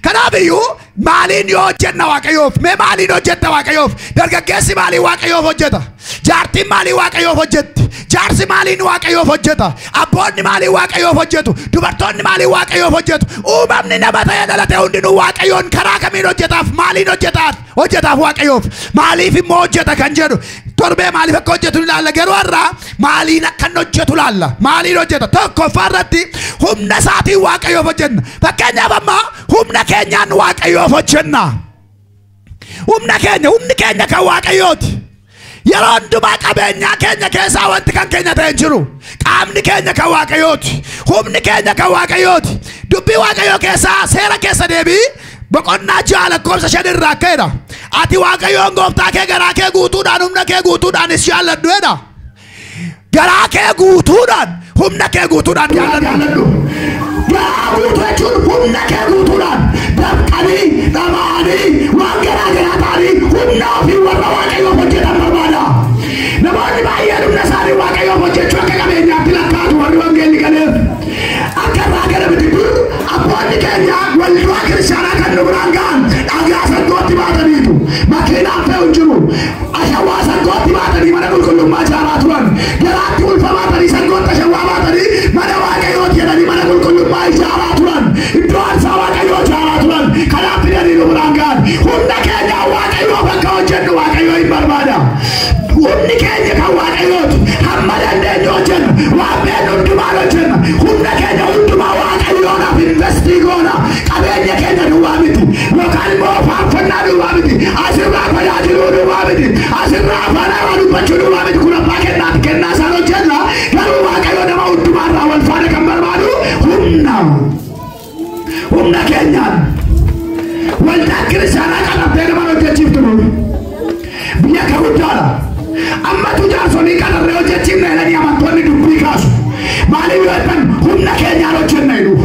Kanaafiyyuu maaliin yoo hojjenna waaqayyoof? Mee maaliin hojjetta waaqayyoof? Dargaggeessi maaliin waaqayyoof hojjeta? Jaartiin maaliin waaqayyoof hojjetti? Jaarsi maaliin waaqayyoof hojjeta? Abboonni maaliin waaqayyoof hojjetu? Dubartoonni maaliin waaqayyoof hojjetu? Uumamni nama ta'ee dhalate hundinuu waaqayyoon karaa kamiin hojjetaaf? Maaliin hojjetaaf waaqayyoof? Maaliif immoo hojjeta kan jedhu? Torbee maaliif akka hojjetu ilaalla? Garuu har'aa maaliin akka hojjetu ilaalla? Maaliin hojjeta? Tokkoffaa irratti humna isaatiin waaqayyoof hojjenna. Fakkeenyaaf amma humna keenyaan waaqayyoof hojjenna. Humni keenya kan waaqayyooti. Yeroo hundumaa qabeenyaa keenya keessaa wanti kan keenya ta'e hin jiru. Qaamni keenya kan waaqayyooti. Humni keenya kan waaqayyooti. Dubbii waaqayyoo keessaa seera keessa deebii boqonnaa jaala lakkoofsa 5 irraa ka'eedha. Ati Waaqayyoon gooftaa kee garaa kee guutuudhaan humna kee guutuudhaan jaalladhu. Garaa kee guutuudhaan humna kee guutuudhaan jaalladhu. Garaa guutuu jechuun humna kee guutuudhaan dabqanii dhamaanii waan garaa garaa ta'anii humna ofii warra Waaqayyoo hojjetan barbaada. Namoonni baay'een humna isaanii Waaqayyoo hojjechuu akka qabeenyaatti lakkaatu warri wangeelli galeef. Akka irraa gara biti dur abboonni keenya waldaa kiristaanaa kan nu biraan ga'an dhagaa saggootti baataniitu. Makiinaan fe'u hin jiru. Ashawaa saggootti baatanii mana qulqullummaa ijaaraa turan. Garaatti ulfa baatanii saggoota ashawaa baatanii mana Waaqayyooti jedhanii mana qulqullummaa ijaaraa turan. Iddoo aarsaa Waaqayyoo ijaaraa turan. Kanaaf fidanii nu biraan ga'an. Humna keenya Waaqayyoo bakka hojjennu Waaqayyoo hin barbaada. Humni keenya kan Waaqayyooti. Hamma dandeenyu hojjenna. Waan beeknu hundumaan hojjenna. Humna keenya hundumaa Waaqayyoodhaaf investii goona. Qabeenya keenya duwwaa miti. Yookaan immoo faarfannaa duwwaa miti. Asirraa tajaajiluu duwwaa miti. Asirraa afaan haaraa dubbachuu duwwaa miti. Kun abbaa kennaati. Kennaa isaan hojjenna. Garuu Waaqayyo nama hundumaarraa wal faana kan barbaadu humna keenyaan waldaa kiristaanaa qabattee nama hojjechiiftu biyya kan guddaadha. Ammatu jaarsonii kanarree hojjechiifna jedhanii amantoonni dubbii kaasu. Maaliif yoo jedhan humna keenyaan hojjenna jedhu.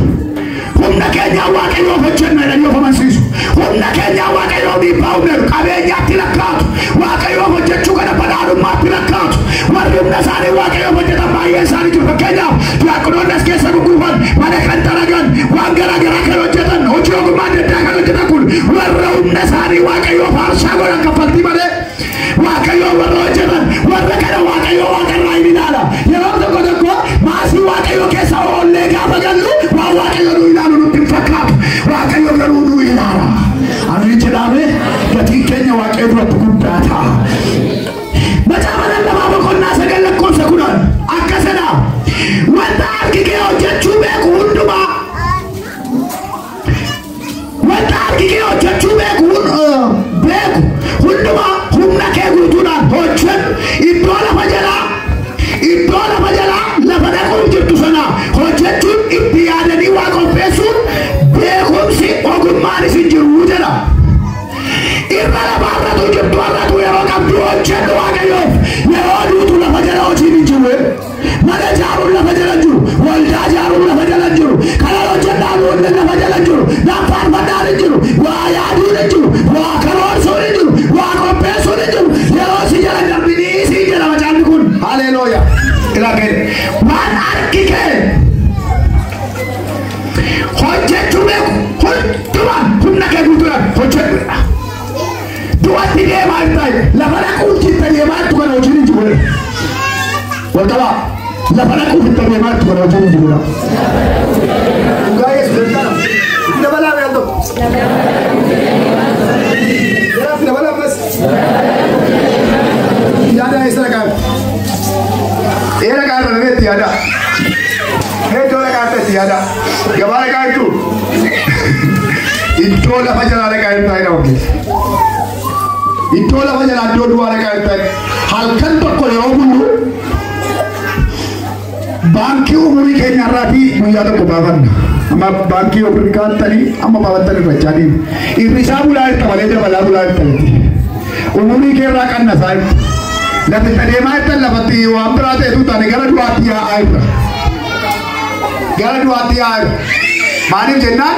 Humna keenyaan Waaqayyoof hojjenna jedhanii of amansiisu. Humna keenyaan Waaqayyoof dhiibbaa humneeru qabeenyaatti lakkaatu. Waaqayyoof hojjechuu kana badhaadhummaatti lakkaatu. Warri humna isaanii Waaqayyoof hojjetan baay'ee isaanii jiru. Fakkeenyaaf diyaaqonoonni as keessa gugguufan mana kan xaragan waan garaa garaa kan hojjetan hojii ogummaa adda addaa kan hojjetan kun warra humna isaanii Waaqayyoof aarsaa godhan kaffaltii malee. Waaqayyoo warra hojjetan warra kana Waaqayyoo waaqarraa hin ilaala. Yeroo tokko tokko maasii Waaqayyoo keessa oollee gaafa gallu waan Waaqayyoo nu ilaalu nutti hin fakkaatu. Waaqayyoo garuu nu ilaala. Ani jedhame gatiin keenya Waaqayyoo duratti guddaa ta'a. Macaafa lallamaa boqonnaa 9 lakkoofsa 10 akkasidha. Wanta harki kee hojjechuu beeku hundumaa wanta harki kee hojjechuu beeku hundumaa humna kee guutuudhaan hojjedhu. Iddoo lafa jalaa lafa dhaquun jirtu sana hojjechuun itti yaadanii waa qopheessuun beekumsi ogummaanis hin jiru jedha. Irra lafaarratu jirtu har'atu yeroo qabdu hojjedhu Waaqayyoof. Yeroo duutu lafa jala hojiin hin jiru. Mana ijaaruun lafa jala jiru. Waldaa ijaaruun lafa jala jiru. Kanaan hojjedhaan wanti lafa jala jiru. Faarfannaan hin jiru. Waa yaaduun hin jiru. Waa karoorsuun hin jiru. Waa qopheessuun hin jiru. Yeroo si jala darbinii si jala macaafni kun. Haleluuyaa. Waan harki kee hojjechuu beeku hundumaan humna kee guutuudhaan hojjedhudha. Du'atti deemaa hin taane lafa dhaquuf itti deemaa jirtu kana hojiin hin jiru. Walqabaa lafa dhaquuf itti deemaa jirtu kana hojiin hin jiru. Dhugaa Yesuus jedhama. Itti dabalaa beekan tokko. Yaraaf dabalaa ammas. Yaada eessa dhaqaa? Era karena dia tiada. Itu lah kata tiada. Gimana kau itu? Itu lah pacaran kau itu ada okey. Itu lah pacaran dua kau itu. Halkan pokok yang dulu. Bangki umur ini nyarati dunia tu kebawan. Amma bangki umur kan tadi, amma bawa tadi berjadi. Irisa mulai terbalai tadi. Umur ini kira kan nasai. Lalu tadi macam lapati wamperat itu tadi gara dua tiga air. Manim jenang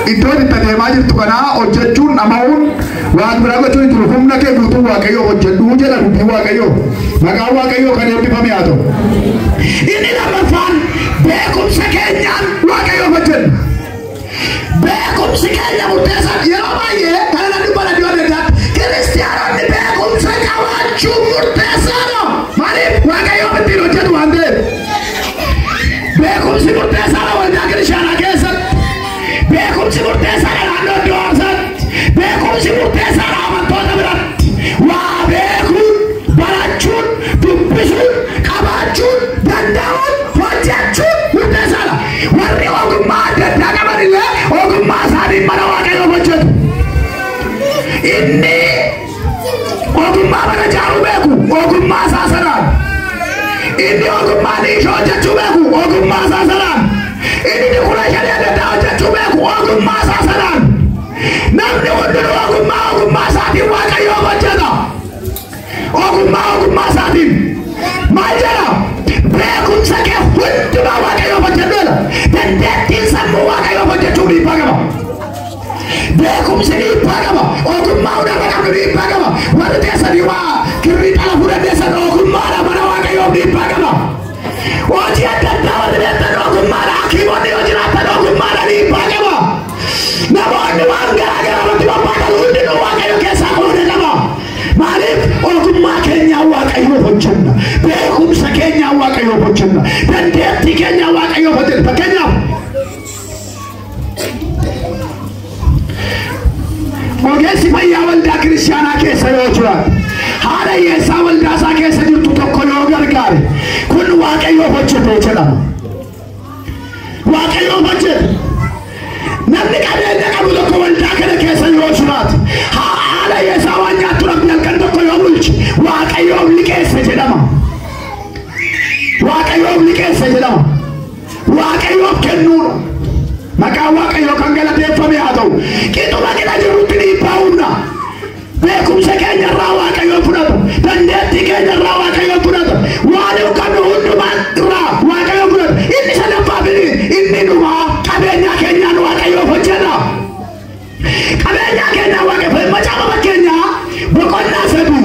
itu tadi macam tu kana ojjechun amaun waan berapa tu itu humna ke butuh Waaqayyo ojjechu jalan butuh Waaqayyo. Maka Waaqayyo kan eebbifamaa haa ta'u. Ini lammaffaan beekumsa keenyaan Waaqayyo hojjenna. Beekumsi keenya murteessaa yeroo baay'ee kana dubbata dhiyoo deddaatti kiristiyaanonni beekumsa qabaachuun murteessaadha. Maaliif Waaqayyo ittiin hojjetu waan ta'eef. Beekumsi murteessaadha waldaa kiristaanaa keessatti. Beekumsi murteessaadha naannoo iddoo aarsaatti. Beekumsi murteessaadha amantoota biratti. Waa beekuun, barachuun, dubbisuun, qabaachuun, danda'uun, hojjechuun murteessaadha. Warri ogummaa adda addaa qaban illee ogummaa isaanii mana Waaqayyoo hojjetu. Inni ogummaa mana ijaaruu beeku ogummaa isaa sanaan. Inni ogummaa dhiishoo hojjechuu beeku ogummaa isaa sanaan. Inni dukula shanii adda addaa hojjechuu beeku ogummaa isaa sanaan. namni hundinuu ogummaa isaatiin waaqayyoo hojjeta. Ogummaa isaatiin maal jedha? Beekumsa kee hundumaa waaqayyoo hojjeteera. Dandeettiin sammuu waaqayyoo hojjechuu dhiibbaa qaba. Beekumsi dhiibbaa qaba. Ogummaa hundarra qabdu dhiibbaa qaba. Warri teessanii waa kirrii dhala fudhanneessan ogummaadha mana waaqayyoo dhiibbaa qaba. Hojii adda addaa warri beektan ogummaadha. Hakiimonni yoo jiraatan ogummaadha dhiibbaa qaba. Namoonni waan garaa garaa irratti barbaatan hundinuu waaqayyo keessaa qoode qaba. Maaliif ogummaa keenyaa waaqayyoo hojjenna. Beekumsa keenyaa waaqayyoo hojjenna. Dandeettii keenyaa waaqayyoo hojjenna. Fakkeenyaaf ogeessi fayyaa waldaa kiristaanaa keessa yoo jiraate haadha hiyyeessaa waldaa isaa keessa jirtu tokko yoo gargaare kun waaqayyoo hojjete jedhama. Waaqayyoo hojjete. Namni qabeenya qabu tokko waldaa kana keessa yoo jiraate haadha hiyyeessaa waan nyaattu dhabdi halkan tokko yoo bulche waaqayyoof liqeesse jedhama. Waaqayyoof liqeesse jedhama. Waaqayyoof kennuudha. Maqaan waaqayyoo kan galateeffame haa ta'u. Qixuma qina jirutti dhiibbaa humna. Beekumsa keenya irraa waaqayyoo fudhata. Dandeettii keenya irraa waaqayyoo fudhata. Waan qabnu hundumaa irraa waaqayyoo fudhata. Inni sadaffaa inni dhumaa qabeenya keenyaan waaqayyoo hojjeta. Qabeenya keenyaan waaqayyoo macaafa fakkeenyaa boqonnaa 3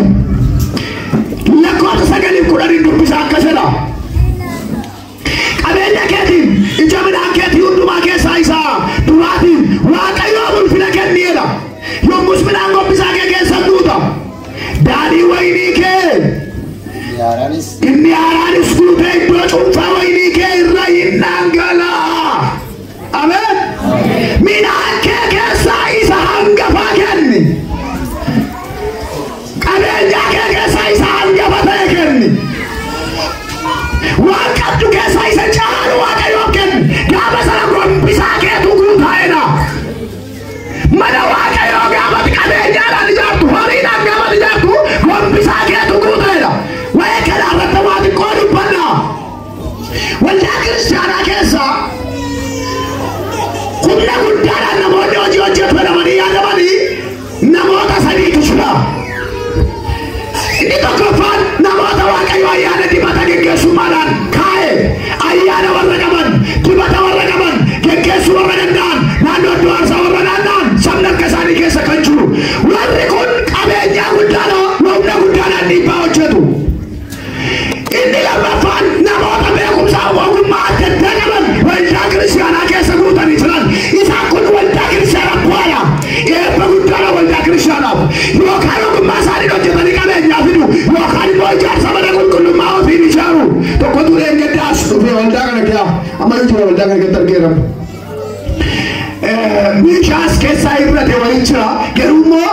lakkoofsa 9 dubbisaa akkasidha. Qabeenya keetiin ija midhaan keetii hundumaa keessaa isaa duraatiin waaqayyoo ulfina kenneera. Yommus midhaan gombisaa kee keessa guuta. Daadhii waynii kee inni haaraanis guutee iddoo cuunfaa waynii kee irra hin dhangala'a. Ameen. Midhaan kee keessaa isa hangafaa kenni. Qabeenya kee keessaa isa hangafa ta'e kenni. Waan qabdu keessaa isa caalu waaqayyoo kenni. Gaafa sana gombisaa keetu guutaa'edha. Mana waaqayyoo gaafa qabeenyaadhaan ijaartu horiidhaan gaafa ijaartu gombisaa keetu guutaa'edha. Waa'ee kanaa irratti waa xiqqoo dubbanna. Waldaa kiristaanaa keessa humna guddaadhaan namoonni hojii hojjetu jedhamanii yaadamanii namoota sadiitu jira. Inni tokkoffaan namoota waaqayyoo ayyaana dibata geggeessummaadhaan kaa'e ayyaana warra qaban dibata warra qaban geggeessuu warra danda'an naannoo iddoo aarsaa warra naanna'an sabni akka isaanii keessa kan jiru warri kun qabeenyaa guddaadha humna guddaadhaan dhiibbaa hojjetu. Inni lammaffaan namoota beekumsaa ogummaa adda addaa qaban waldaa kiristaanaa keessa guutanii jiran isaan kun waldaa kiristaanaa bu'aadha. Eebba guddaadha waldaa kiristaanaaf yookaan ogummaa isaanii hojjetanii qabeenyaa fidu yookaan immoo ijaarsa mana qulqullummaa ofiin ijaaru. Tokko dureen gaddaas dhufee waldaa kana keessa amma yoo jira waldaa kana keessatti argeeramu. Meeshaas keessaa irratti waliin jira garuu immoo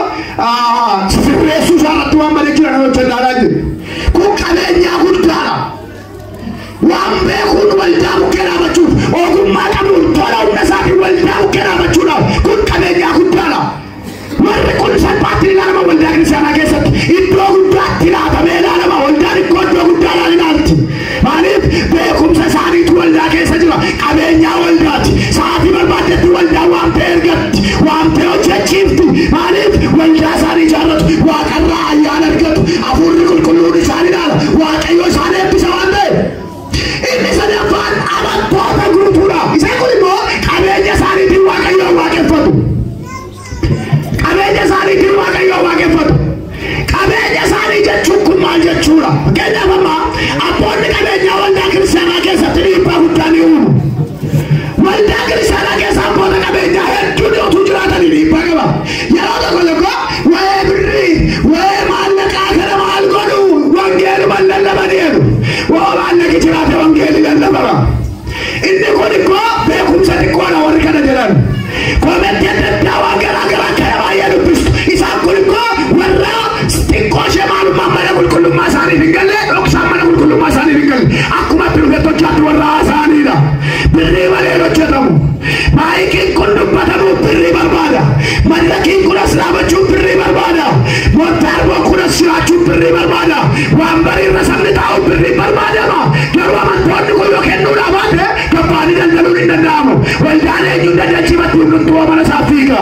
sirreessuu isaarratti waan malee jiran hojjetaa jiru. Kun qabeenyaa guddaadha. Waan beekuun waldaa bukkee dhaabachuuf ogummaa qabuun tola humna isaatiin waldaa bukkee dhaabachuudhaaf kun qabeenyaa guddaadha. Warri kun salphaatti ilaalama waldaa kiristaanaa keessatti iddoo guddaatti ilaalamee ilaalama waldaan iddoo guddaadhaan ilaalti. Maaliif beekumsa isaaniitu waldaa keessa jira. Qabeenyaa waldaati. Sa'aatii barbaadetti waldaa waan ta'e ergatti waan ta'e hojjechiifti. Maaliif waldaa isaanii jaallatu waaqarraa ayyaana argatu hafuurri qulqulluun isaan ilaala waaqayyo isaan eebbisa waan ta'e. Inni sadaffaan amantoota guutuudha. Isaan kun immoo qabeenya isaaniitiin waaqayyoon waaqeffatu. Qabeenya isaaniitiin waaqayyoon waaqeffatu. Qabeenya isaanii jechuun kun maal jechuudha? Fakkeenyaaf amma abboonni qabeenyaa waldaa kiristaanaa keessatti dhiibbaa guddaa ni uumu. Waldaa kiristaanaa keessa abboota qabeenyaa hedduun yoo jiraatan dhiibbaa qaba. Yeroo tokko tokko waa'ee birrii waa'ee maallaqaa kana maal godhu wangeeluma lallabanii jedhu. Waa maallaqi jiraate wangeelli lallabama. Inni kun immoo beekumsa xiqqoodha warri kana jedhan. Koomenti adda addaa waan garaa garaa kana baay'ee dubbistu. Isaan kun immoo warra xiqqoo ishee maalummaa mana qulqullummaa isaaniif hin galle dhoksaan mana qulqullummaa isaaniif hin galle akkuma pirofeetochaatti warra haasa'anidha. Birrii malee hojjetamu. Maayikiin kun dubbatamu birrii barbaada. Mallaqiin kun as dhaabachuun birrii barbaada. Montaarboon kun as jiraachuun birrii barbaada. Waan bariirra sabni taa'u birrii barbaadama. Garuu amantoonni kun yoo kennuudhaa baate gabbaanii daldaluun hin danda'amu. Waldaan eenyuun daddachiifatti hundumtuu mana isaa fiiga.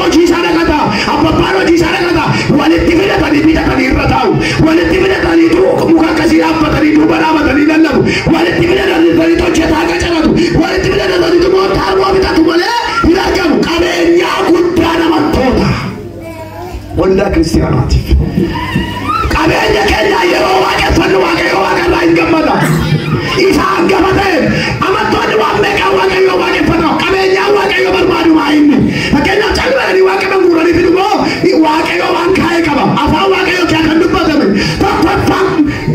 hojii isaa dhaqata. Abbabbaan hojii isaa dhaqata. Walitti fidatanii bitatanii irra taa'u. Walitti fidatanii muka akkasii dhaabbatanii duuba dhaabatanii lallabu. Walitti fidatanii hojjetaa qacaratu. Walitti fidatanii moontaa armoo bitatu malee hin argamu. Qabeenyaa guddaa namattoota. Waldaa kiristaanaatiif. Qabeenya keenya yeroo waaqeffannu waaqayyo waaqarraa hin gammada. Isa hangafa ta'e amantoonni waan meeqaa waaqayyo waaqeffata. Qabeenyaa waaqayyo barbaadu maa inni. Fakkeenyaaf calmadanii waaqeffamu guuranii fidumoo waaqayyo waan kaa'ee qaba. Afaan waaqayyo kee kan dubbatame. Tokkoffaan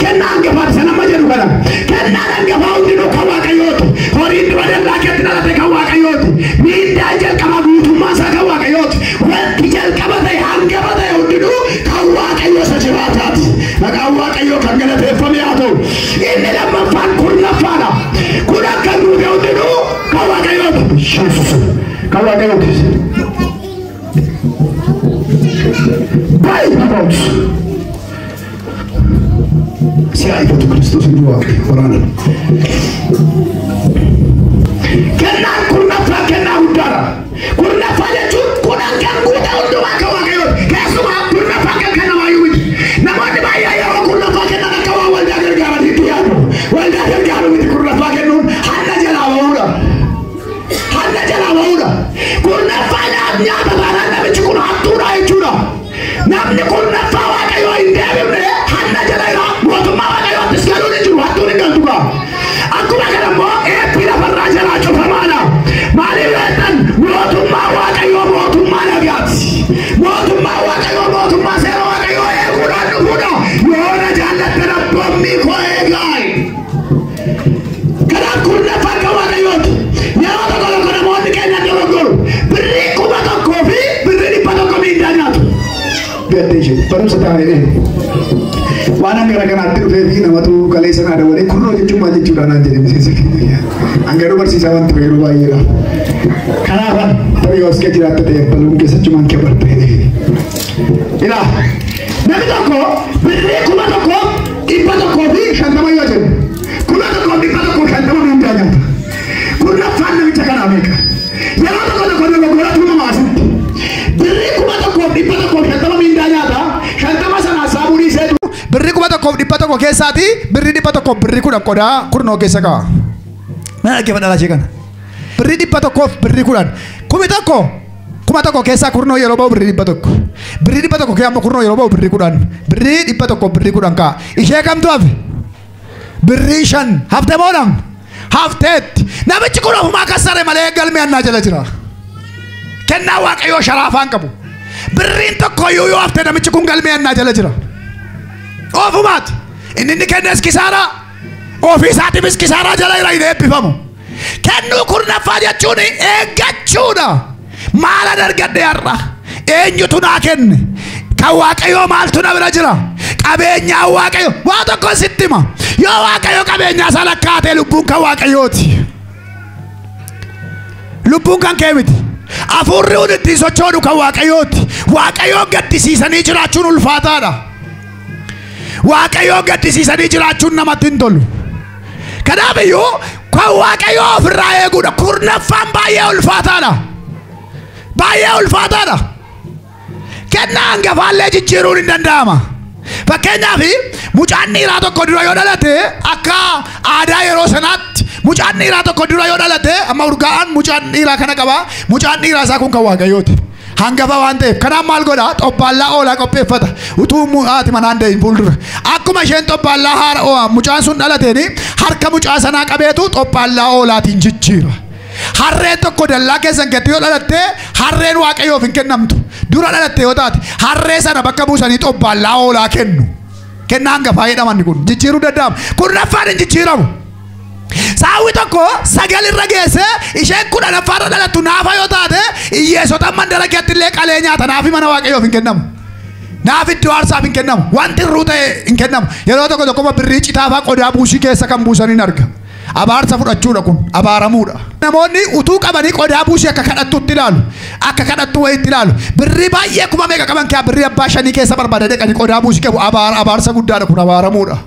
kennaa hangafaati sana amma jedhu kana. Kennaan hangafaa hundinuu kan waaqayyooti. Horiin dura dallaa keetti dhalate kan waaqayyooti. Miindaan jalqaba guutummaa isaa kan waaqayyooti. Wanti jalqaba ta'e hangafa ta'e hundinuu kan waaqayyo isa jiraataati. Maqaan waaqayyo kan galateeffame haa ta'u. Inni lammaffaan kurnaffaadha. Kun akka nuti hundinuu kan waaqayyooti. Kan waaqayyooti. Baay'ee siyaa'ifatu Kiristoos hin waaqayyo waraanaan. Kennaan kurnaffaa kennaa guddaadha. Kurnaffaa jechuun kun hanqan guutaa hundumaa kan waaqayyooti. Keessumaa kurnaffaa kan kennamaayyuu miti. Namoonni baay'ee yeroo kurnaffaa kennan akka waan waldaa gargaaranitti yaadu. Waldaa gargaaru miti kurnaffaa kennuun hanna jalaa ba'uudha. Hanna jalaa ba'uudha. Kurnaffaa nyaata baanaan namichi kun hattuudha jechuudha. Namni kurnaffaa waaqayyoo hin deebifne hanna jala jira. Mootummaa waaqayyoottis galuun hin jiru. Hattuun hin galtu gaa. Akkuma kana immoo eebbi lafarraa jalaa cufamaadha. Maaliif jettan mootummaa waaqayyoo mootummaa nagaati. Mootummaa waaqayyoo mootummaa seera waaqayyoo eeguudhaan dhufuudha. Yoo na jaallatte rabboonni koo eegaa. Kanaaf kurnaffaan kan waaqayyooti. Yeroo tokko tokko namoonni keenya dogoggoru. Birrii 1,000 fi birrii 100 miindaa nyaatu. Biatte ishee barumsa taa'ee waan hangara kanaatti dhufee fi namatu kalee sanaa dabalee kurnoo jechuun maal jechuudha naan jedhe miseensa keenya. Hangaruu barsiisaa wanti yeroo baay'eedha. Kanaafan tarii os kee jiraatta ta'e bal'uun keessachumaan kee bartee. Ilaa namni tokko birrii 1,000 100 fi 50 yoo jedhu 1,000 150 miindaa nyaata. Kurnaffaan namicha kanaa meeqa? Yeroo tokko tokko dogoggoratu nama asitti. Birrii 1,000 150 miindaa nyaata. 50 sanaa saabuunii seetu. Birrii 1,100 keessaati birrii 100 birrii 10 qodaa kurnoo keessa ka'a. Mana dhaggeeffadhaa laachee kana. Birrii 100 birrii 10 1,000 keessaa kurnoo yeroo ba'u birrii 100. Birrii 100 keessaa ammoo kurnoo yeroo ba'u birrii 10. Birrii 100 birrii 10 ka'a. Ishee kamtu hafe? Birrii 5 haftee moodhaan hafteetti. Namichi kun ofumaa kassare malee galmee annaa jala jira. Kennaa waaqayyoo sharaafaan qabu. Birriin tokko yoo haftee namichi kun galmee annaa jala jira. Ofumaati. Inni kennes kisaaraa. Ofii isaatiifis kisaaraa jala jira hin eebbifamu. Kennuu kurnaffaa jechuun eeggachuudha. Maala dargadde har'a? Eenyutu naa kenne? Kan waaqayyoo maaltu na bira jira? Qabeenyaa waaqayyoo waa tokko sitti hima. Yoo waaqayyoo qabeenyaa isaa lakkaatee lubbuun kan waaqayyooti. Lubbuun kan kee miti. Afuurri hundi ittiin sochoonu kan waaqayyooti. Waaqayyoon gaddisiisanii jiraachuun ulfaataadha. Waaqayyoon gaddisiisanii jiraachuun namatti hin tolu. Kanaafiyyuu kan waaqayyoo ofirraa eeguudha. Kurnaffaan baay'ee ulfaataadha. Baay'ee ulfaataadha. Kennaa hangafaallee jijjiiruun hin danda'ama. Fakkeenyaaf mucaan dhiiraa tokko dura yoo dhalate akka aadaa yeroo sanaatti mucaan dhiiraa tokko dura yoo dhalate amma urgaa'aan mucaan dhiiraa kana qaba. Mucaan dhiiraa isaa kun kan waaqayyooti. Hangafa waan ta'eef kanaan maal godha? Xobbaallaa oolaa qopheeffata. Utuu haati manaan deeyin fuuldura. Akkuma isheen xobbaallaa haara oo'a mucaan sun dhalateeni harka mucaa sanaa qabeetu xobbaallaa oolaatiin jijjiira. Harreen tokko dallaa keessan gatti yoo dhalatte harreen waaqayyoof hin kennamtu. Dura dhalatte yoo taate harree sana bakka buusanii xobbaallaa oolaa kennu. Kennaa hangafaa jedhaman kun jijjiiruu danda'ama. Kurnaffaan hin jijjiiramu. Saawwi tokko 9 irra geesse isheen 10 irra dhalattu naafa yoo taate hiyyeessota mandara keetti illee qalee nyaata naafi mana waaqayyoof hin kennamu. Naaf iddoo aarsaaf hin kennamu. Wanti irruu ta'e hin kennamu. Yeroo tokko tokko birrii citaafaa qodaa buusii keessa kan buusaniin arga. Abaarsa fudhachuudha kun abaaramuudha. Namoonni utuu qabanii qodaa buusii akka kadhattuutti ilaalu. Akka kadhattu wayiitti ilaalu. Birrii baay'ee kuma meeqa qaban kee birrii abbaa 5 keessa barbaadanii qanii qodaa buusii qabu abaarsa guddaadha kun abaaramuudha.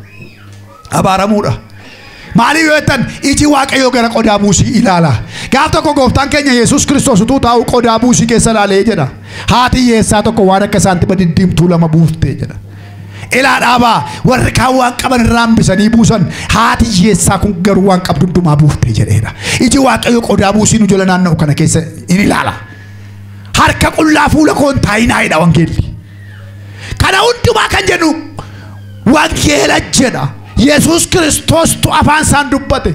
Abaaramuudha. Maaliif yoo jettan iji Waaqayyoo gara qodaa buusii ilaala. Gaaf tokko gooftaan keenya Yesuus Kiristoos utuu taa'u qodaa buusii keessa ilaalee jedha. Haati hiyyeessaa tokko waan akka saantima diddiimtuu lama buuftee jedha. Ilaa dhaabaa warri kaan waan qaban irraa hambisanii buusan haati hiyyeessaa kun garuu waan qabdu hundumaa buuftee jedheedha. Iji Waaqayyoo qodaa buusii nu jala naanna'u kana keessa in ilaala. Harka qullaa fuula koon taayinaayidha wangeelli. Kana hundumaa kan jennu wangeela jedha. Yesuus Kiristoos tu afaan isaan dubbate.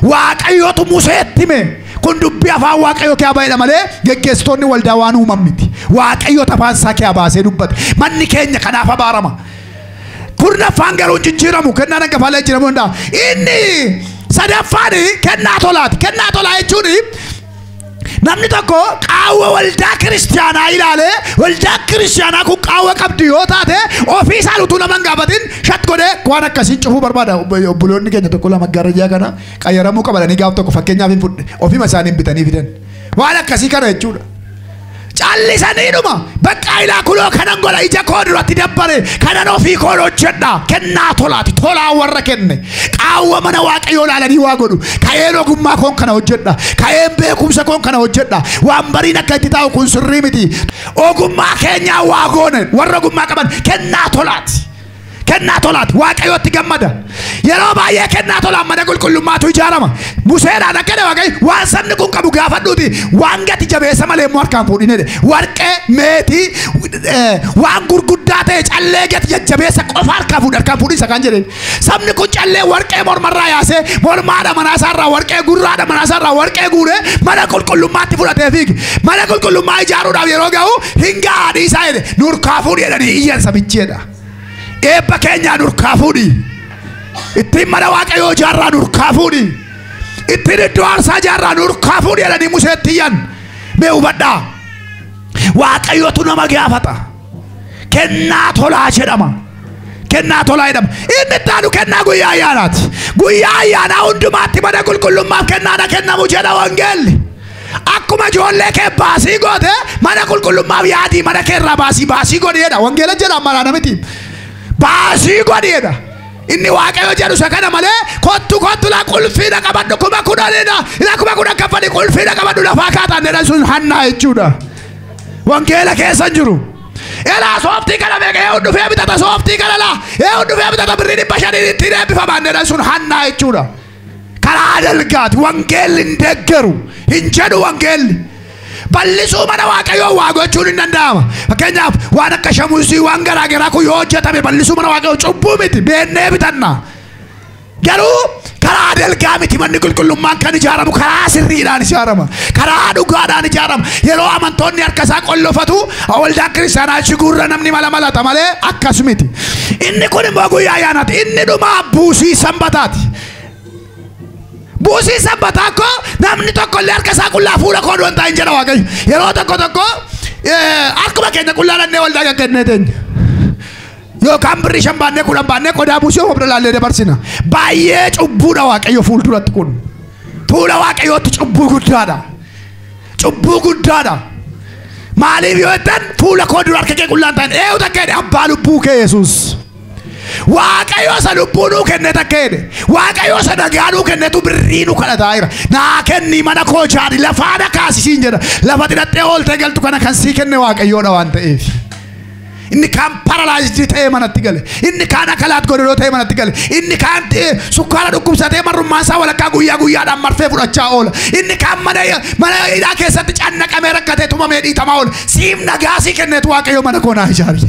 Waaqayyootu Museetti hime. Kun dubbii afaan Waaqayyoo kee baay'ee malee geggeessitoonni waldaa waan uuman miti. Waaqayyootu afaan isaa kee baasee dubbate. Manni keenya kanaaf abaarama. Kurnaffaan garuu jijjiiramu kennaan hangafaalee jiramu hundaa. Inni sadaffaan kennaa tolaati. Kennaa tolaa jechuun namni tokko qaawwa waldaa kiristaanaa ilaalee waldaa kiristaanaa kun qaawwa qabdi yoo taate ofii isaa utuu nama hin gaafatin shat godhee waan akkasii cufuu barbaada. Obboloonni keenya tokko lama gaarajaa kana qayyaramuu qabatanii gaaf tokko fakkeenyaaf hin fudhe ofiima isaanii bitanii fidan waan akkasii kana jechuudha. Callisaniidhuma bakka ilaa kuloo kanan gola ija koo duratti dabbare kanan ofii koo hojjedha. Kennaa tolaati. Tolaa warra kenne qaawwa mana Waaqayyoo ilaalanii waa godhu. Ka'een ogummaa koon kana hojjedha. Ka'een beekumsa koon kana hojjedha. Waan bariin akka itti taa'u kun sirrii miti. Ogummaa keenyaa waa goone warra ogummaa qaban kennaa tolaati. Kennaa tolaati. Waaqayyootti gammada. Yeroo baay'ee kennaa tolaan mana qulqullummaatu ijaarama. Museedhaan akkana Waaqayyo waan sabni kun qabu gaafadhuuti waan gati jabeessa malee immoo harkaan fuudhinedha. Warqee meetii waan gurguddaa ta'e callee gati jajjabeessa qofa harkaan fuudhisa kan jedhe. Sabni kun callee warqee mormarraa yaasee mormaadha manaasaarraa warqee gurraadha manaasaarraa warqee guuree mana qulqullummaatti fudhatee fiige. Mana qulqullummaa ijaaruudhaaf yeroo ga'u hingaa haadhii isaa jedhe nurkaa fuudhi jedhanii iyyan sabicheedha. Eebba keenya nurkaa fuudhi. Ittiin mana Waaqayyoo ijaarraa nurkaa fuudhi. Ittiin iddoo aarsaa ijaarraa nurkaa fuudhi jedhanii Museetti iyyan. Mee hubadhaa. Waaqayyootu nama gaafata. Kennaa tolaa jedhama. Kennaa tolaa jedhama. Inni itti aanu kennaa guyyaa ayyaanaati. Guyyaa ayyaanaa hundumaatti mana qulqullummaaf kennaadha kennamu jedha wangeelli. Akkuma ijoollee kee baasii goote mana qulqullummaaf yaadii mana kee irraa baasii godheedha. Wangeela jedha maraana miti. Baasii godheedha. Inni Waaqayyo jedhu isa kana malee kottu la qulfiina qabadhu kuma kudhanidha. Ila kuma kudhan kaffali qulfiina qabadhu lafaa kaataanedha sun hannaa jechuudha. Wangeela keessa hin jiru. Ela sooftii kana beekee hundufee bitata sooftii kana laa. Hundufee bitata birrii 500 ittiin eebbifamaanedha sun hannaa jechuudha. Karaa dalgaati wangeelli hin deeggaru hin jedhu wangeelli. Ballisuu mana Waaqayyoo waa gochuun hin danda'ama. Fakkeenyaaf waan akka shamuusii waan garaa garaa kun yoo hojjetame ballisuu mana Waaqayyoo cubbuu miti beennee bitanna. Garuu karaa dalgaa miti manni qulqullummaan kan ijaaramu karaa sirriidhaan ijaarama. Karaa dhugaadhaan ijaarama. Yeroo amantoonni harka isaa qollofatu waldaa kiristaanaa achi guurra namni malata malee akkas miti. Inni kun immoo guyyaa ayyaanaati. Inni dhumaa buusii sanbataati. Buusii sanbataa ko namni tokko illee harka isaa qullaa fuula koo du'an taa'in jedha Waaqayyo. Yeroo tokko akkuma keenya qullaa dhannee waldaa gaggannee teenya. Yookaan birrii 5 baannee 10 baannee qodaa buusii of ilaallee dabarsina. Baay'ee cubbuudha Waaqayyo fuulduratti kun. Fuula Waaqayyootti cubbuu guddaadha. Cubbuu guddaadha. Maaliif yoo jettan fuula koo dura harka kee qullaan ta'in eewu takkeedha abbaa lubbuu kee Yesuus. Waaqayyo sa lubbuu kenne takkeedha. Waaqayyo sa nagaanuu kennetu birriinuu kadhataa jira. Naa kenni mana koo jaari lafaadha kaasisiin jedha. Lafa xidhattee oolte galtu kana kan sii kenne Waaqayyoodha waan ta'eef. Inni kaan paralaayizii ta'ee manatti gale. Inni kaan akalaat godhoo ta'ee manatti gale. Inni kaan sukkaara dhukkubsatee marrummaan isaa walakkaa guyyaadhaan marfee fudhachaa oola. Inni kaan mana hidhaa keessatti cannaqamee rakkatee tumamee dhiitamaa oola. Siif nagaasii kenneetu Waaqayyo mana koo naa ijaare.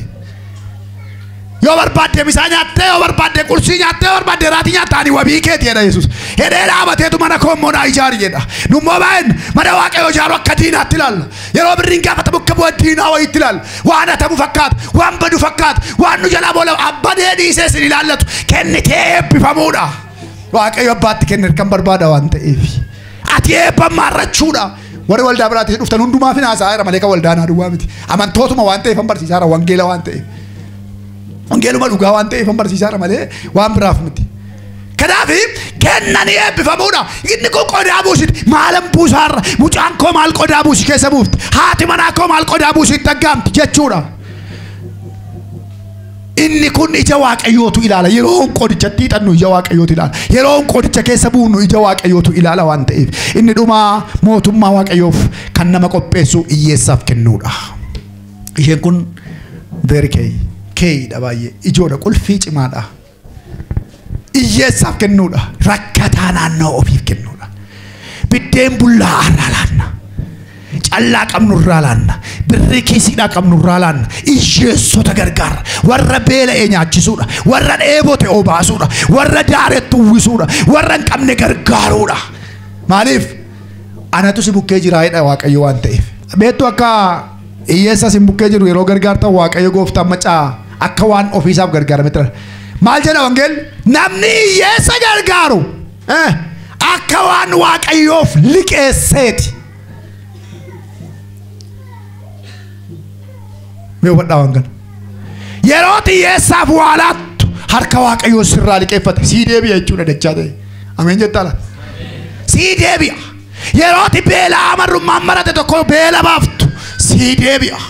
Yoo barbaadde misaa nyaattee yoo barbaadde qursii nyaattee yoo barbaadde raatii nyaataani wabii keeti jedha Yesuus. Hedee dhaabateetu mana koo immoo naa ijaari jedha. Nummoo baay'een mana Waaqayyoo ijaaru akka diinaatti ilaalla. Yeroo birriin gaafatamu akka bu'aa diinaa wayiitti ilaalla. Waan hatamu fakkaata, waan badu fakkaata, waan nu jalaa boola abbadee dhiisee sin ilaallatu kennitee eebbifamuudha. Waaqayyo abbaatti kenneef kan barbaada waan ta'eef. Ati eebbammaa arrachuudha. Warri waldaa biraatti dhuftan hundumaaf hin haasa'aa malee kan waldaa naa duwwaa miti. Amantootuma waan ta'eef barsiisaara wangeela waan ta'eef. Wangeeluma dhugaa waan ta'eef barsiisaara malee waan biraaf miti. Kanaafi kennanii eebbifamuudha. Inni kun qodaa buusiiti. Maalan buusaarra mucaan koo maal qodaa buusii keessa buufti. Haati manaa koo maal qodaa buusiitti aggaamti jechuudha. inni kun ija waaqayyootu ilaala. Yeroo qoodichatti hidhannu ija waaqayyootu ilaala. Yeroo qoodicha keessa buunu ija waaqayyootu ilaala waan ta'eef inni dhuma mootummaa waaqayyoof kan nama qopheessu hiyyeessaaf kennuudha. Isheen kun very keeyidha baay'ee ijoodha qulfii cimaadha. Hiyyeessaaf kennuudha. Rakkataa naannoo ofiif kennuudha. Biddeen bullaa irraa laanna. Callaa qabnurraa laanna. Birrii kiisiidhaa qabnurraa laanna. Hiyyeessota gargaara. Warra beela'ee nyaachisuudha. Warra dheebote obaasuudha. Warra daaretti uwwisuudha. Warra hin qabne gargaaruudha. Maaliif? Anatu si bukkee jiraayidha waaqayyo waan ta'eef. Beektu akka hiyyeessa si bukkee jiru yeroo gargaartan waaqayyo gooftaan macaa akka waan ofiisaaf gargaarame tura. Maal jedha wangeelli? Namni hiyyeessa gargaaru akka waan waaqayyoof liqeesseeti. Mee hubadhaa wangeela. Yeroo hiyyeessaaf waa laattu harka waaqayyoo sirraa liqeeffate sii deebi'a jechuudha dachaa ta'e. Ameen jettaa laata? Sii deebi'a. Yeroo beela amarrummaan marate tokko beela baaftu sii deebi'a.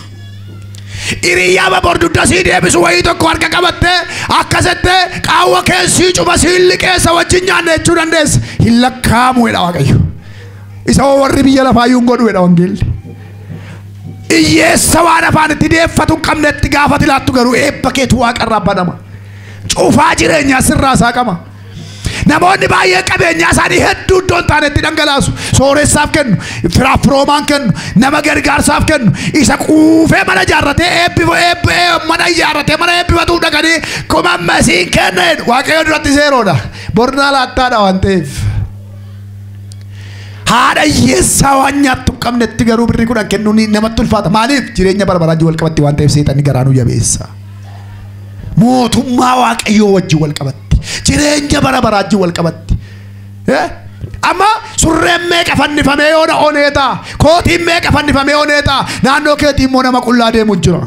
Iriyyaa babordudda sii deebisu wayii tokko harka qabattee akkasitti qaawwa keessii cuba sii liqeessa wajjin nyaanne jechuu dandeessa. Hin lakkaamu jedha waaqayyo. Isa warri biyya lafaayyuu hin godhu jedha wangeelli. Hiyyeessa waan afaan itti deeffatu hin qabnetti gaafati laattu garuu eebba keetu waaqarraa banama. Cufaa jireenyaa sirraa isaa qaba. Namoonni baay'ee qabeenyaa isaanii hedduu iddoo hin taanetti dhangalaasu. Sooressaaf kennu, firoomaan kennu, nama gargaarsaaf kennu. Isa quufee mana ijaarratee mana ijaarratee mana eebbifatuu dhaqanii kuma masiin kenneen waaqayyo duratti seeroodha. Bornaa laattaadha waan ta'eef. Haadha hiyyeessaa waan nyaattu hin qabnetti garuu birrii kudhan kennuun namatti ulfaata. Maaliif? Jireenya bara baraatti wal qabatti waan ta'eef seexanni garaanuu jabeessa. Mootummaa waaqayyoo wajjin wal qabatti. Jireenya bara baraatti wal qabatti. Amma surreen meeqa fannifamee yoo na oneeta. Kootiin meeqa fannifamee oneeta. Naannoo keetii immoo nama qullaa deemu jira.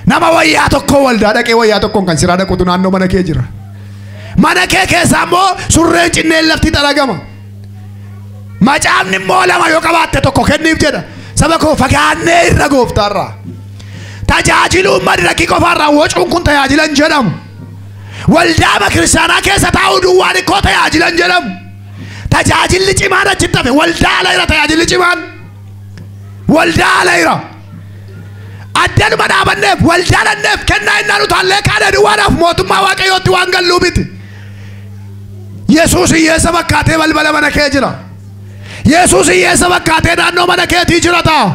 Nama wayyaa tokko waldaa dhaqee wayyaa tokkoon kan siraa dhaqutu naannoo mana kee jira. Mana kee keessaa immoo surreen cinneen lafti xalagama. Macaafni immoo lama yoo qabaatte tokko kenniif jedha. Saba koo fagaannee irra gooftaarraa. Tajaajiluu madraki qofaarraa wacuun kun tajaajilan jedhamu. Waldaa kiristaanaa keessa taa'uu duwwaan ikkoo tajaajilan jedhamu. Tajaajilli cimaan achitti hafe waldaa ala jira tajaajilli cimaan. Waldaa ala jira. Addanuma dhaabanneef waldaa dhanneef kennaa innaan utaallee kaadee duwwaadhaaf mootummaa waaqayyootti waan galluu miti. Yesuus hiyyeessa fakkaatee balbala mana kee jira. Yesuus hiyyeessa fakkaatee naannoo mana keetii jira ta'a.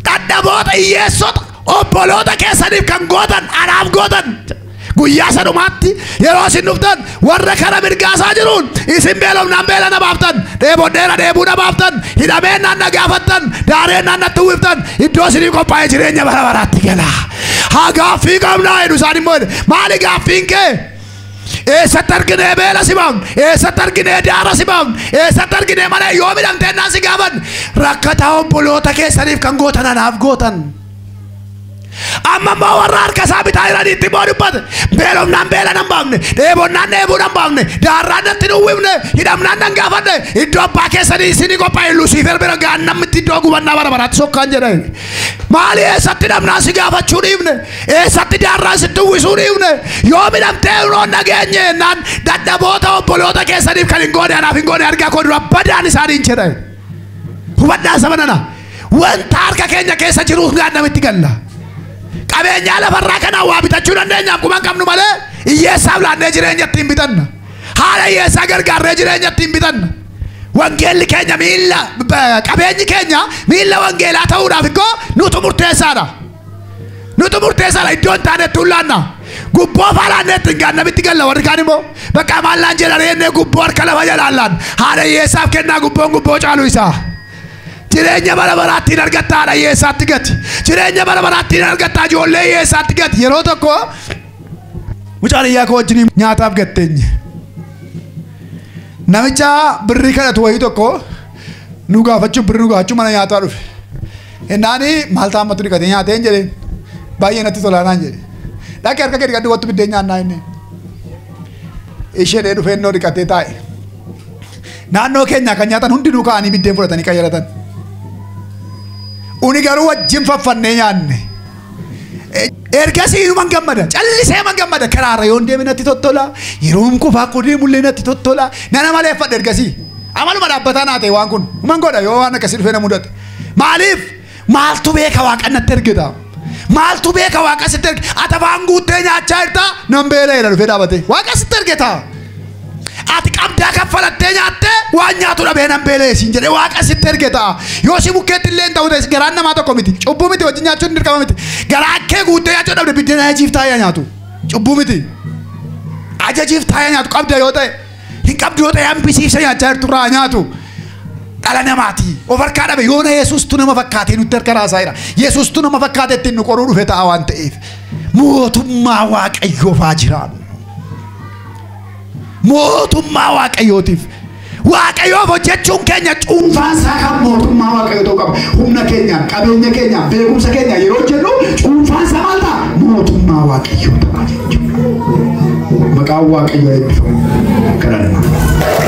Dadhaboota hiyyeessota obboloota keessaniif kan gootan anaaf gootan. Guyyaa sanumaatti yeroo isin dhuftan warra kara mirgaasaa jiruun isin beelofnaan beela na baaftan. Dheebodheera dheebuu na baaftan. Hidhameen naan na gaafattan. Daareen naan natti uwwiftan. Iddoo isinii qophaa'ee jireenya bara baraatti gala. Haa gaaffii qabnaa jedhu isaan immoo maali gaaffiin kee? Eessatti arginee beela si baafne? Eessatti arginee daara si baafne? Eessatti arginee mana yoo midhamteen naan si gaafan? Rakkataa obboloota keessaniif kan gootan anaaf gootan. Amma immoo warra harka isaa bitaa jiranitti immoo dubbate. Beelofnaan beela nan baafne. Dheebonnaan dheebuu nan baafne. Daarraan natti uwwifne. Hidhamnaan nan gaafanne. Iddoo abbaa keessanii isinii qophaa'e Lusiifer bira gaannamitti iddoo gubannaa bara baraatti sokkaan jedha. Maali eessatti hidhamnaan si gaafachuu dhiifne? Eessatti daarraan sitti uwwisuu dhiifne? Yoo midhamtee unoon nageenye naan dadhaboota obboloota keessaniif kan hin goone anaaf hin goone argaa koo dura badaan isaanii hin jedha. Hubadhaa saba nana. Wanta harka keenya keessa jiruuf gaannamitti galla. Qabeenyaa lafarraa kana waa bitachuu dandeenyaaf kuma qabnu malee hiyyeessaaf laannee jireenya ittiin bitanna. Haala hiyyeessaa gargaarree jireenya ittiin bitanna. Wangeelli keenya miilla qabeenyi keenya miilla wangeelaa ta'uudhaaf ikkoo nutu murteessaadha. Nutu murteessaadha iddoo hin taanetti hullaanna. Gubboo faalaanneetti hin gaannamitti galla warri kaan immoo bakka maallaan jedhanii ennee gubboo harka lafa jalaallaan haala hiyyeessaaf kennaa gubboon gubboo caalu isaa. Jireenya bara baraatti argattaadha hiyyeessaatti gati. Jireenya bara baraatti argattaa ijoollee hiyyeessaatti gati. Yeroo tokko mucaan iyyaa koo wajjin nyaataaf gatteenye. Namicha birrii kadhatu wayii tokko nu gaafachuu birrii nu gaafachuu mana nyaataa dhufe. Innaani maal taammatu dhiqatee nyaateen jedheen baay'ee natti tolaanaan jedhe. Dhaqee harka kee dhiqadhu wattu biddeen nyaannaa inni. Ishee dhufee innoo dhiqatee taa'e. Naannoo keenya kan nyaatan hundinuu ka'anii biddeen fudhatanii qayyaratan. Uni garuu wajjin faffannee nyaanne. Ergasii man gammada. Callisee man gammada. Karaara yoon deeminatti tottola. Yeroon qofaa koo deemullee natti tottola. Nana maleeffadha ergasii. Amaluma dhaabbataa naa ta'e waan kun. Man godha yoo waan akkasii dhufee na mudate. Maaliif? Maaltu beeka waaqa natti ergita? Maaltu beeka waaqa sitti ergita? Ati waan guuttee nyaachaa jirta nan beela'eera dhufee dhaabate. Waaqa sitti ergita. Ati qabdaa kaffalattee nyaatte waan nyaatu dhabee nan beela'e siin jedhee waaqa sitti ergita. Yoo si bukkeetti illee ta'u ta'e garaan namaa tokko miti. Cubbuu miti wajjin nyaachuun dirqama miti. Garaa kee guuttee nyaachuu dhabde biddeen ajajiif taa'ee nyaatu. Cubbuu miti. Ajajiif taa'ee nyaatu qabda yoo ta'e hin qabdu yoo ta'e hambisiisa nyaachaa jirtu irraa nyaatu. Dhala namaati. Of harkaa dhabe yoona Yesuustu nama fakkaatee nutti harka raasaa jira. Yesuustu nama fakkaatee ittiin nu qoruu dhufe ta'a waan ta'eef. Mootummaa Waaqayyoo faa jiraan. Mootummaa Waaqayyootiif. Waaqayyoof hojjechuun keenya cuunfaasaa kan mootummaa Waaqayyoo ta'uu qaba. Humna keenya, qabeenya keenya, beekumsa keenya yeroo jennu cuunfaasaa maal ta'a? Mootummaa Waaqayyoo ta'a jechuudha. Maqaan Waaqayyoo eebbifamu. Kanaan.